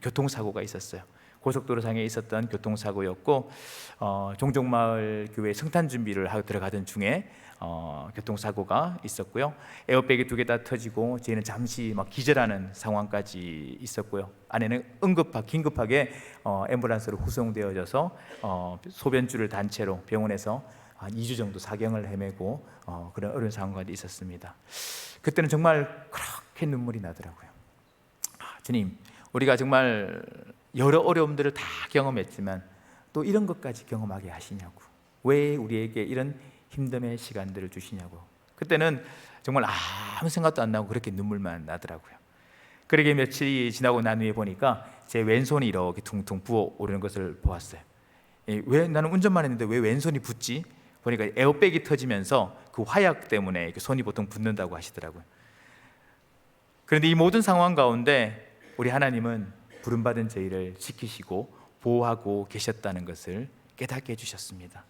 교통사고가 있었어요. 고속도로상에 있었던 교통사고였고 종족마을 교회 성탄 준비를 하고 들어가던 중에 교통사고가 있었고요. 에어백이 2개 다 터지고 저희는 잠시 막 기절하는 상황까지 있었고요. 아내는 긴급하게 앰뷸런스로 후송되어져서 소변줄을 단 채로 병원에서 한 2주 정도 사경을 헤매고 그런 어려운 상황까지 있었습니다. 그때는 정말 그렇게 눈물이 나더라고요. 주님, 우리가 정말 여러 어려움들을 다 경험했지만 또 이런 것까지 경험하게 하시냐고, 왜 우리에게 이런 힘듦의 시간들을 주시냐고. 그때는 정말 아무 생각도 안 나고 그렇게 눈물만 나더라고요. 그러게 며칠이 지나고 난 후에 보니까 제 왼손이 이렇게 퉁퉁 부어오르는 것을 보았어요. 왜 나는 운전만 했는데 왜 왼손이 붓지? 보니까 에어백이 터지면서 그 화약 때문에 손이 보통 붓는다고 하시더라고요. 그런데 이 모든 상황 가운데 우리 하나님은 부름받은 저희를 지키시고 보호하고 계셨다는 것을 깨닫게 해주셨습니다.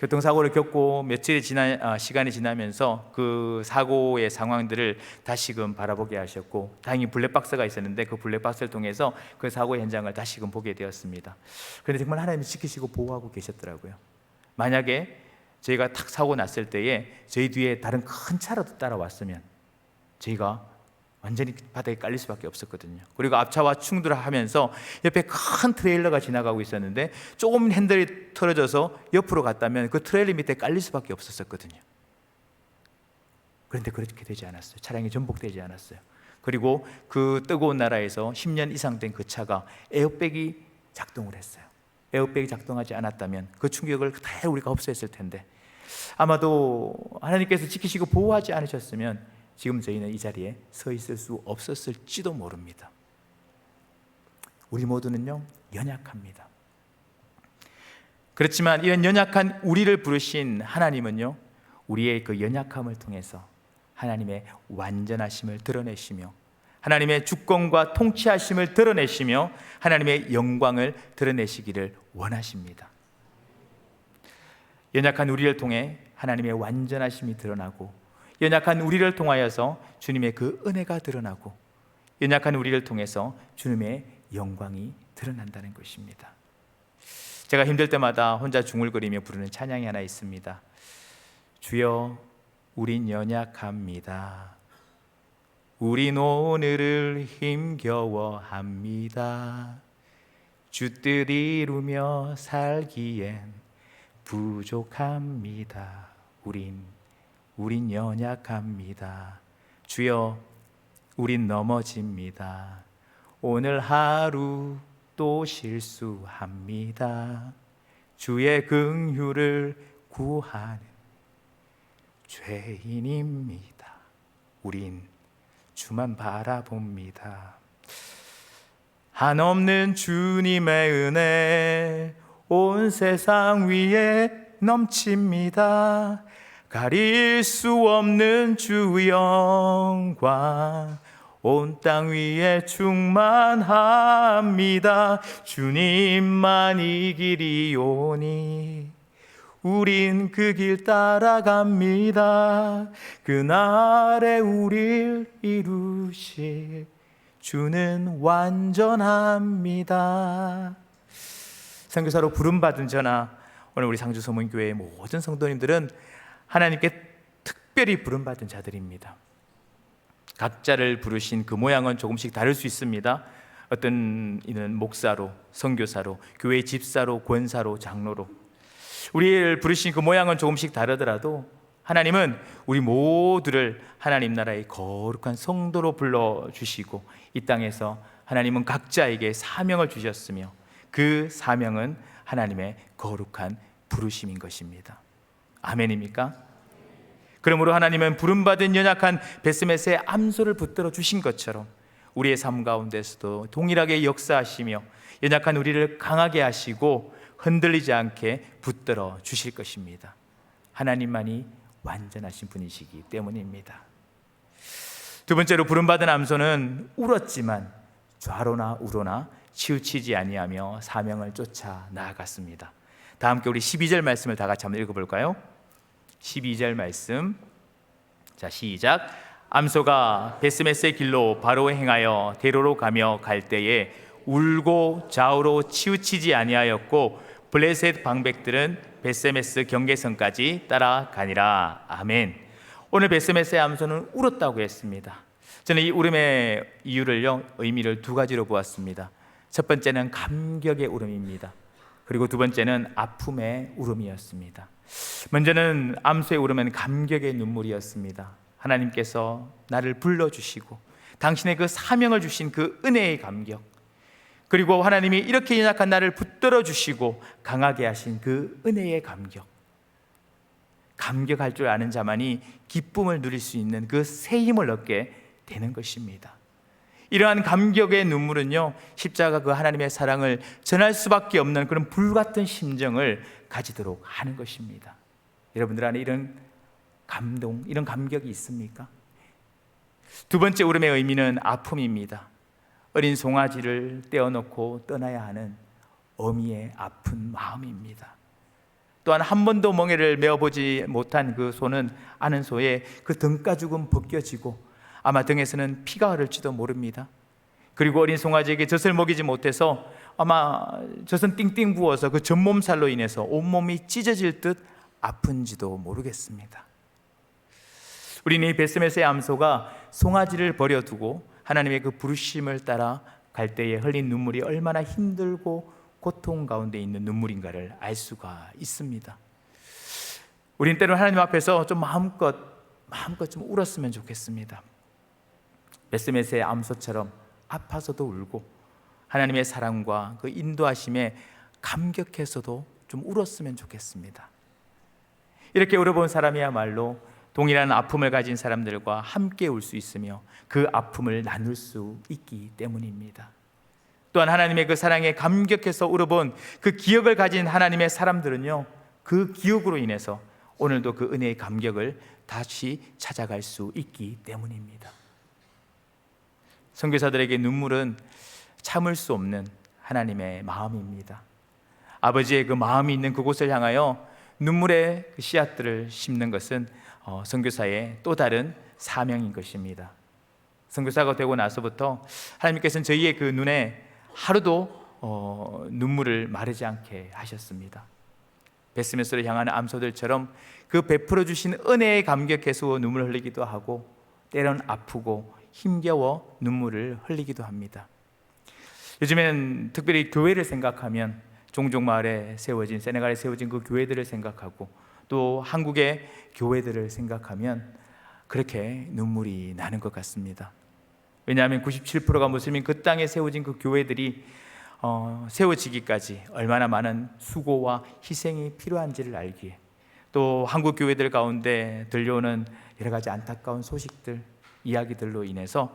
교통사고를 겪고 며칠이 시간이 지나면서 그 사고의 상황들을 다시금 바라보게 하셨고, 다행히 블랙박스가 있었는데 그 블랙박스를 통해서 그 사고의 현장을 다시금 보게 되었습니다. 그런데 정말 하나님이 지키시고 보호하고 계셨더라고요. 만약에 저희가 탁 사고 났을 때에 저희 뒤에 다른 큰 차라도 따라왔으면 저희가 완전히 바닥에 깔릴 수밖에 없었거든요. 그리고 앞차와 충돌하면서 옆에 큰 트레일러가 지나가고 있었는데 조금 핸들이 틀어져서 옆으로 갔다면 그 트레일러 밑에 깔릴 수밖에 없었거든요. 그런데 그렇게 되지 않았어요. 차량이 전복되지 않았어요. 그리고 그 뜨거운 나라에서 10년 이상 된 그 차가 에어백이 작동을 했어요. 에어백이 작동하지 않았다면 그 충격을 다 우리가 흡수했을 텐데, 아마도 하나님께서 지키시고 보호하지 않으셨으면 지금 저희는 이 자리에 서 있을 수 없었을지도 모릅니다. 우리 모두는요, 연약합니다. 그렇지만 이런 연약한 우리를 부르신 하나님은요, 우리의 그 연약함을 통해서 하나님의 완전하심을 드러내시며 하나님의 주권과 통치하심을 드러내시며 하나님의 영광을 드러내시기를 원하십니다. 연약한 우리를 통해 하나님의 완전하심이 드러나고, 연약한 우리를 통하여서 주님의 그 은혜가 드러나고, 연약한 우리를 통해서 주님의 영광이 드러난다는 것입니다. 제가 힘들 때마다 혼자 중얼거리며 부르는 찬양이 하나 있습니다. 주여, 우린 연약합니다. 우린 오늘을 힘겨워합니다. 주 뜻 이루며 살기엔 부족합니다. 우린 연약합니다. 주여, 우린 넘어집니다. 오늘 하루 또 실수합니다. 주의 긍휼을 구하는 죄인입니다. 우린 주만 바라봅니다. 한없는 주님의 은혜 온 세상 위에 넘칩니다. 가릴 수 없는 주 영광 온 땅 위에 충만합니다. 주님만이 길이오니 우린 그 길 따라갑니다. 그날에 우릴 이루실 주는 완전합니다. 선교사로 부름받은 저나 오늘 우리 상주 소문교회의 모든 성도님들은 하나님께 특별히 부름받은 자들입니다. 각자를 부르신 그 모양은 조금씩 다를 수 있습니다. 어떤 이는 목사로, 선교사로, 교회 집사로, 권사로, 장로로, 우리를 부르신 그 모양은 조금씩 다르더라도 하나님은 우리 모두를 하나님 나라의 거룩한 성도로 불러주시고, 이 땅에서 하나님은 각자에게 사명을 주셨으며 그 사명은 하나님의 거룩한 부르심인 것입니다. 아멘입니까? 그러므로 하나님은 부름받은 연약한 베스메스의 암소를 붙들어 주신 것처럼 우리의 삶 가운데서도 동일하게 역사하시며 연약한 우리를 강하게 하시고 흔들리지 않게 붙들어 주실 것입니다. 하나님만이 완전하신 분이시기 때문입니다. 두 번째로 부름받은 암소는 울었지만 좌로나 우로나 치우치지 아니하며 사명을 쫓아 나아갔습니다. 다 함께 우리 12절 말씀을 다 같이 한번 읽어볼까요? 12절 말씀, 자 시작. 암소가 베스메스의 길로 바로 행하여 대로로 가며 갈 때에 울고 좌우로 치우치지 아니하였고 블레셋 방백들은 베세메스 경계선까지 따라가니라. 아멘. 오늘 베세메스의 암소는 울었다고 했습니다. 저는 이 울음의 이유를요, 의미를 두 가지로 보았습니다. 첫 번째는 감격의 울음입니다. 그리고 두 번째는 아픔의 울음이었습니다. 먼저는 암소의 울음은 감격의 눈물이었습니다. 하나님께서 나를 불러주시고 당신의 그 사명을 주신 그 은혜의 감격, 그리고 하나님이 이렇게 연약한 나를 붙들어 주시고 강하게 하신 그 은혜의 감격, 감격할 줄 아는 자만이 기쁨을 누릴 수 있는 그 새 힘을 얻게 되는 것입니다. 이러한 감격의 눈물은요, 십자가 그 하나님의 사랑을 전할 수밖에 없는 그런 불같은 심정을 가지도록 하는 것입니다. 여러분들 안에 이런 감동, 이런 감격이 있습니까? 두 번째 울음의 의미는 아픔입니다. 어린 송아지를 떼어놓고 떠나야 하는 어미의 아픈 마음입니다. 또한 한 번도 멍에를 메어보지 못한 그 소는 아는 소의 그 등가죽은 벗겨지고 아마 등에서는 피가 흐를지도 모릅니다. 그리고 어린 송아지에게 젖을 먹이지 못해서 아마 젖은 띵띵 부어서 그 전몸살로 인해서 온몸이 찢어질 듯 아픈지도 모르겠습니다. 우리는 이 베세메스의 암소가 송아지를 버려두고 하나님의 그 부르심을 따라 갈 때에 흘린 눈물이 얼마나 힘들고 고통 가운데 있는 눈물인가를 알 수가 있습니다. 우린 때로 하나님 앞에서 좀 마음껏 좀 울었으면 좋겠습니다. 베세메스의 암소처럼 아파서도 울고 하나님의 사랑과 그 인도하심에 감격해서도 좀 울었으면 좋겠습니다. 이렇게 울어본 사람이야말로 동일한 아픔을 가진 사람들과 함께 울 수 있으며 그 아픔을 나눌 수 있기 때문입니다. 또한 하나님의 그 사랑에 감격해서 울어본 그 기억을 가진 하나님의 사람들은요, 그 기억으로 인해서 오늘도 그 은혜의 감격을 다시 찾아갈 수 있기 때문입니다. 선교사들에게 눈물은 참을 수 없는 하나님의 마음입니다. 아버지의 그 마음이 있는 그곳을 향하여 눈물의 그 씨앗들을 심는 것은 선교사의 또 다른 사명인 것입니다. 선교사가 되고 나서부터 하나님께서는 저희의 그 눈에 하루도 눈물을 마르지 않게 하셨습니다. 베스메스를 향하는 암소들처럼 그 베풀어 주신 은혜에 감격해서 눈물을 흘리기도 하고 때론 아프고 힘겨워 눈물을 흘리기도 합니다. 요즘엔 특별히 교회를 생각하면 종종 마을에 세워진, 세네갈에 세워진 그 교회들을 생각하고 또 한국의 교회들을 생각하면 그렇게 눈물이 나는 것 같습니다. 왜냐하면 97%가 무슬림 그 땅에 세워진 그 교회들이 세워지기까지 얼마나 많은 수고와 희생이 필요한지를 알기에, 또 한국 교회들 가운데 들려오는 여러 가지 안타까운 소식들, 이야기들로 인해서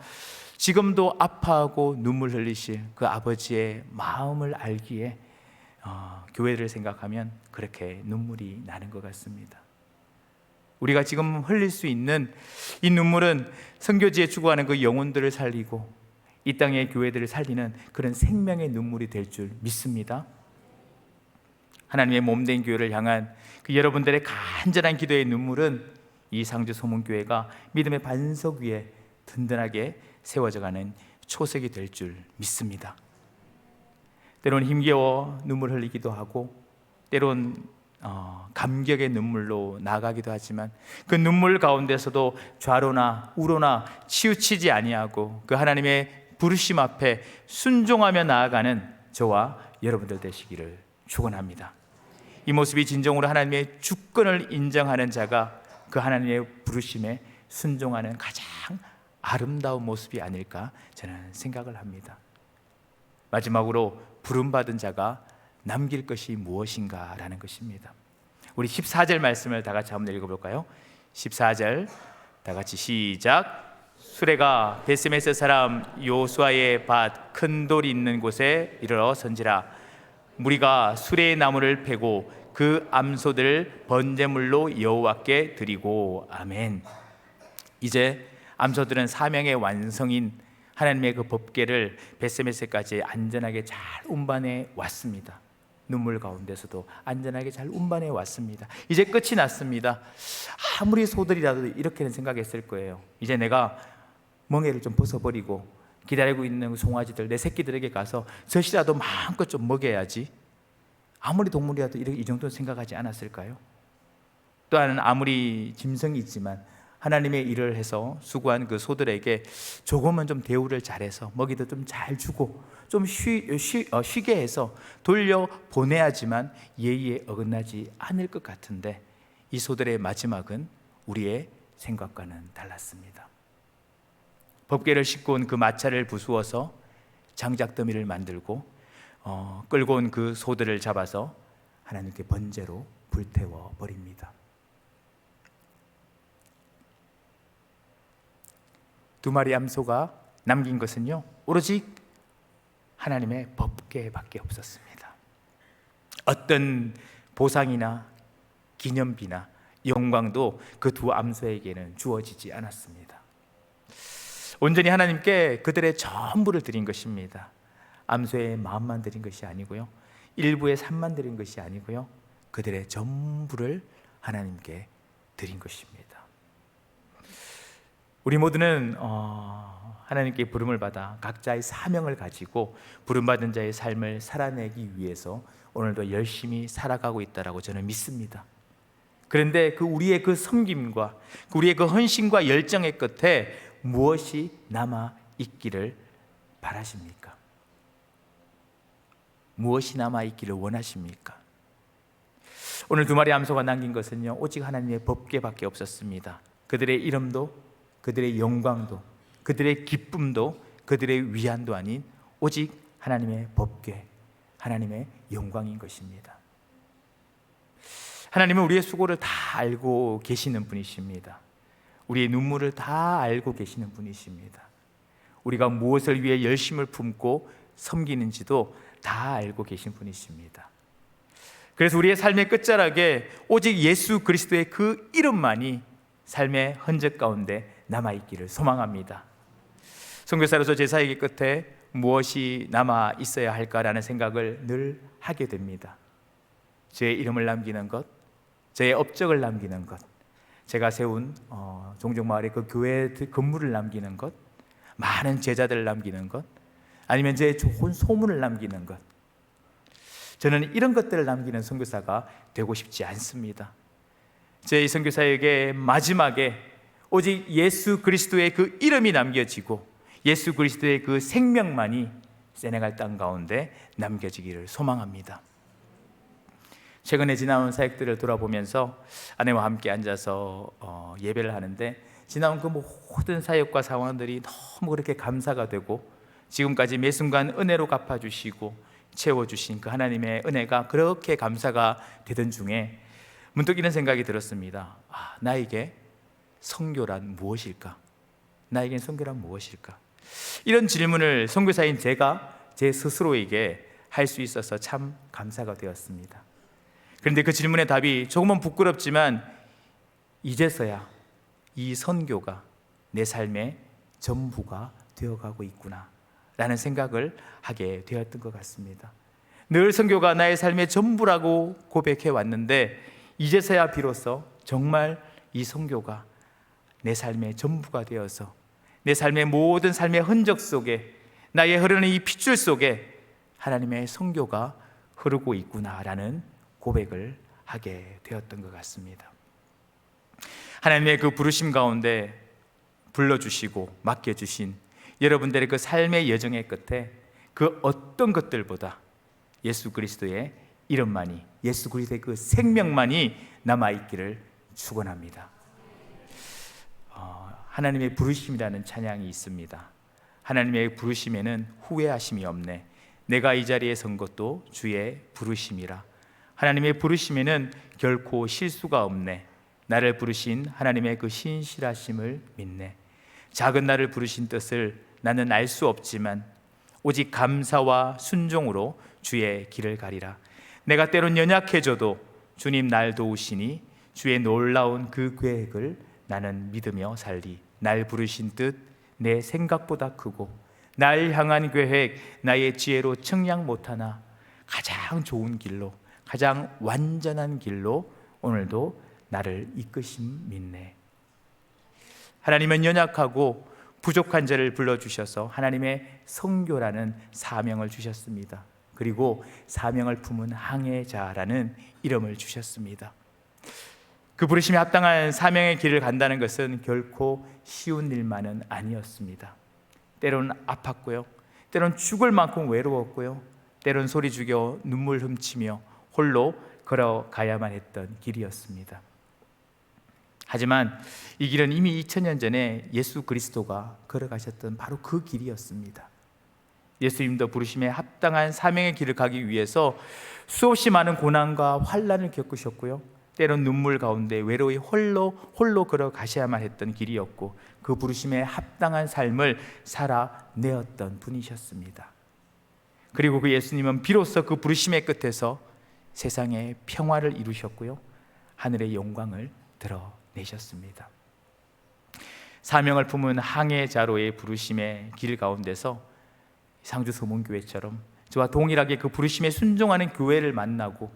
지금도 아파하고 눈물 흘리실 그 아버지의 마음을 알기에 교회를 생각하면 그렇게 눈물이 나는 것 같습니다. 우리가 지금 흘릴 수 있는 이 눈물은 선교지에 추구하는 그 영혼들을 살리고 이 땅의 교회들을 살리는 그런 생명의 눈물이 될 줄 믿습니다. 하나님의 몸된 교회를 향한 그 여러분들의 간절한 기도의 눈물은 이 상주 소문교회가 믿음의 반석 위에 든든하게 세워져가는 초석이 될 줄 믿습니다. 때론 힘겨워 눈물 흘리기도 하고 때론 감격의 눈물로 나가기도 하지만 그 눈물 가운데서도 좌로나 우로나 치우치지 아니하고 그 하나님의 부르심 앞에 순종하며 나아가는 저와 여러분들 되시기를 축원합니다. 이 모습이 진정으로 하나님의 주권을 인정하는 자가 그 하나님의 부르심에 순종하는 가장 아름다운 모습이 아닐까 저는 생각을 합니다. 마지막으로 부름받은 자가 남길 것이 무엇인가라는 것입니다. 우리 14절 말씀을 다 같이 한번 읽어볼까요? 14절 다 같이 시작. 수레가 베스메스 사람 요수아의 밭 큰 돌이 있는 곳에 이르러 선지라. 무리가 수레의 나무를 패고 그 암소들을 번제물로 여호와께 드리고. 아멘. 이제 암소들은 사명의 완성인 하나님의 그 법궤를 베스메스까지 안전하게 잘 운반해 왔습니다. 눈물 가운데서도 안전하게 잘 운반해 왔습니다. 이제 끝이 났습니다. 아무리 소들이라도 이렇게는 생각했을 거예요. 이제 내가 멍에를 좀 벗어버리고 기다리고 있는 송아지들, 내 새끼들에게 가서 젖이라도 마음껏 좀 먹여야지. 아무리 동물이라도 이 정도는 생각하지 않았을까요? 또한 아무리 짐승이 있지만 하나님의 일을 해서 수고한 그 소들에게 조금은 좀 대우를 잘해서 먹이도 좀 잘 주고 좀 쉬게 해서 돌려 보내야지만 예의에 어긋나지 않을 것 같은데, 이 소들의 마지막은 우리의 생각과는 달랐습니다. 법궤를 싣고 온 그 마차를 부수어서 장작더미를 만들고 끌고 온 그 소들을 잡아서 하나님께 번제로 불태워 버립니다. 두 마리 암소가 남긴 것은요, 오로지 하나님의 법궤밖에 없었습니다. 어떤 보상이나 기념비나 영광도 그 두 암소에게는 주어지지 않았습니다. 온전히 하나님께 그들의 전부를 드린 것입니다. 암소의 마음만 드린 것이 아니고요, 일부의 삶만 드린 것이 아니고요, 그들의 전부를 하나님께 드린 것입니다. 우리 모두는 하나님께 부름을 받아 각자의 사명을 가지고 부름받은 자의 삶을 살아내기 위해서 오늘도 열심히 살아가고 있다라고 저는 믿습니다. 그런데 우리의 그 섬김과 우리의 그 헌신과 열정의 끝에 무엇이 남아 있기를 바라십니까? 무엇이 남아 있기를 원하십니까? 오늘 두 마리 암소가 남긴 것은요, 오직 하나님의 법궤밖에 없었습니다. 그들의 이름도, 그들의 영광도, 그들의 기쁨도, 그들의 위안도 아닌 오직 하나님의 법궤, 하나님의 영광인 것입니다. 하나님은 우리의 수고를 다 알고 계시는 분이십니다. 우리의 눈물을 다 알고 계시는 분이십니다. 우리가 무엇을 위해 열심을 품고 섬기는지도 다 알고 계신 분이십니다. 그래서 우리의 삶의 끝자락에 오직 예수 그리스도의 그 이름만이 삶의 흔적 가운데 남아있기를 소망합니다. 선교사로서 제 사역의 끝에 무엇이 남아 있어야 할까라는 생각을 늘 하게 됩니다. 제 이름을 남기는 것, 제 업적을 남기는 것, 제가 세운 종족마을의 그 교회 건물을 남기는 것, 많은 제자들을 남기는 것, 아니면 제 좋은 소문을 남기는 것. 저는 이런 것들을 남기는 선교사가 되고 싶지 않습니다. 제 선교사에게 마지막에 오직 예수 그리스도의 그 이름이 남겨지고 예수 그리스도의 그 생명만이 세네갈 땅 가운데 남겨지기를 소망합니다. 최근에 지나온 사역들을 돌아보면서 아내와 함께 앉아서 예배를 하는데, 지나온 그 모든 사역과 상황들이 너무 그렇게 감사가 되고, 지금까지 매 순간 은혜로 갚아주시고 채워주신 그 하나님의 은혜가 그렇게 감사가 되던 중에 문득 이런 생각이 들었습니다. 나에게 선교란 무엇일까? 나에겐 선교란 무엇일까? 이런 질문을 선교사인 제가 제 스스로에게 할 수 있어서 참 감사가 되었습니다. 그런데 그 질문의 답이 조금은 부끄럽지만, 이제서야 이 선교가 내 삶의 전부가 되어가고 있구나 라는 생각을 하게 되었던 것 같습니다. 늘 선교가 나의 삶의 전부라고 고백해 왔는데, 이제서야 비로소 정말 이 선교가 내 삶의 전부가 되어서 내 삶의 모든 삶의 흔적 속에, 나의 흐르는 이 핏줄 속에 하나님의 선교가 흐르고 있구나라는 고백을 하게 되었던 것 같습니다. 하나님의 그 부르심 가운데 불러주시고 맡겨주신 여러분들의 그 삶의 여정의 끝에 그 어떤 것들보다 예수 그리스도의 이름만이, 예수 그리스도의 그 생명만이 남아있기를 축원합니다. 하나님의 부르심이라는 찬양이 있습니다. 하나님의 부르심에는 후회하심이 없네. 내가 이 자리에 선 것도 주의 부르심이라. 하나님의 부르심에는 결코 실수가 없네. 나를 부르신 하나님의 그 신실하심을 믿네. 작은 나를 부르신 뜻을 나는 알 수 없지만 오직 감사와 순종으로 주의 길을 가리라. 내가 때론 연약해져도 주님 날 도우시니 주의 놀라운 그 계획을 나는 믿으며 살리. 날 부르신 뜻 내 생각보다 크고 날 향한 계획 나의 지혜로 측량 못하나 가장 좋은 길로, 가장 완전한 길로 오늘도 나를 이끄심 믿네. 하나님은 연약하고 부족한 저를 불러주셔서 하나님의 성교라는 사명을 주셨습니다. 그리고 사명을 품은 항해자라는 이름을 주셨습니다. 그 부르심에 합당한 사명의 길을 간다는 것은 결코 쉬운 일만은 아니었습니다. 때로는 아팠고요, 때로는 죽을 만큼 외로웠고요, 때로는 소리 죽여 눈물 훔치며 홀로 걸어가야만 했던 길이었습니다. 하지만 이 길은 이미 2000년 전에 예수 그리스도가 걸어가셨던 바로 그 길이었습니다. 예수님도 부르심에 합당한 사명의 길을 가기 위해서 수없이 많은 고난과 환난을 겪으셨고요, 때론 눈물 가운데 외로이 홀로 걸어가셔야만 했던 길이었고, 그 부르심에 합당한 삶을 살아내었던 분이셨습니다. 그리고 그 예수님은 비로소 그 부르심의 끝에서 세상에 평화를 이루셨고요, 하늘의 영광을 드러내셨습니다. 사명을 품은 항해자로의 부르심의 길 가운데서 상주 소문교회처럼 저와 동일하게 그 부르심에 순종하는 교회를 만나고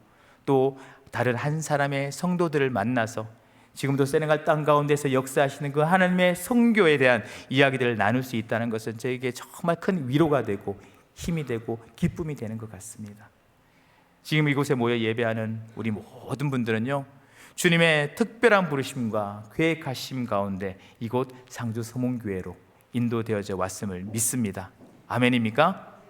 또 다른 한 사람의 성도들을 만나서 지금도 세네갈 땅 가운데서 역사하시는 그 하나님의 성교에 대한 이야기들을 나눌 수 있다는 것은 저에게 정말 큰 위로가 되고 힘이 되고 기쁨이 되는 것 같습니다. 지금 이곳에 모여 예배하는 우리 모든 분들은요, 주님의 특별한 부르심과 계획하심 가운데 이곳 상주 소문교회로 인도되어져 왔음을 믿습니다. 아멘입니까?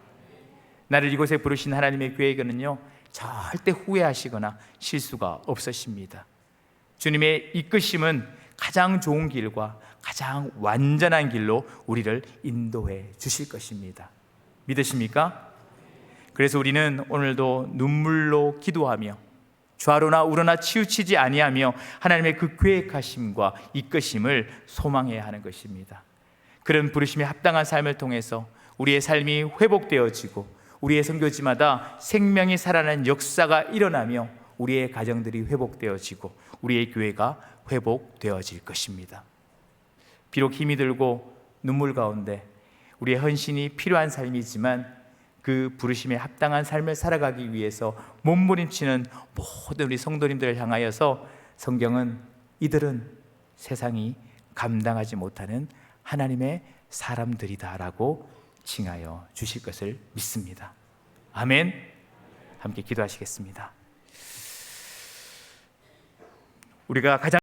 나를 이곳에 부르신 하나님의 계획은요, 절대 후회하시거나 실수가 없으십니다. 주님의 이끄심은 가장 좋은 길과 가장 완전한 길로 우리를 인도해 주실 것입니다. 믿으십니까? 그래서 우리는 오늘도 눈물로 기도하며 좌로나 우로나 치우치지 아니하며 하나님의 그 계획하심과 이끄심을 소망해야 하는 것입니다. 그런 부르심에 합당한 삶을 통해서 우리의 삶이 회복되어지고 우리의 선교지마다 생명이 살아나는 역사가 일어나며 우리의 가정들이 회복되어지고 우리의 교회가 회복되어질 것입니다. 비록 힘이 들고 눈물 가운데 우리의 헌신이 필요한 삶이지만 그 부르심에 합당한 삶을 살아가기 위해서 몸부림치는 모든 우리 성도님들을 향하여서 성경은 이들은 세상이 감당하지 못하는 하나님의 사람들이다라고 칭하여 주실 것을 믿습니다. 아멘. 함께 기도하시겠습니다. 우리가 가장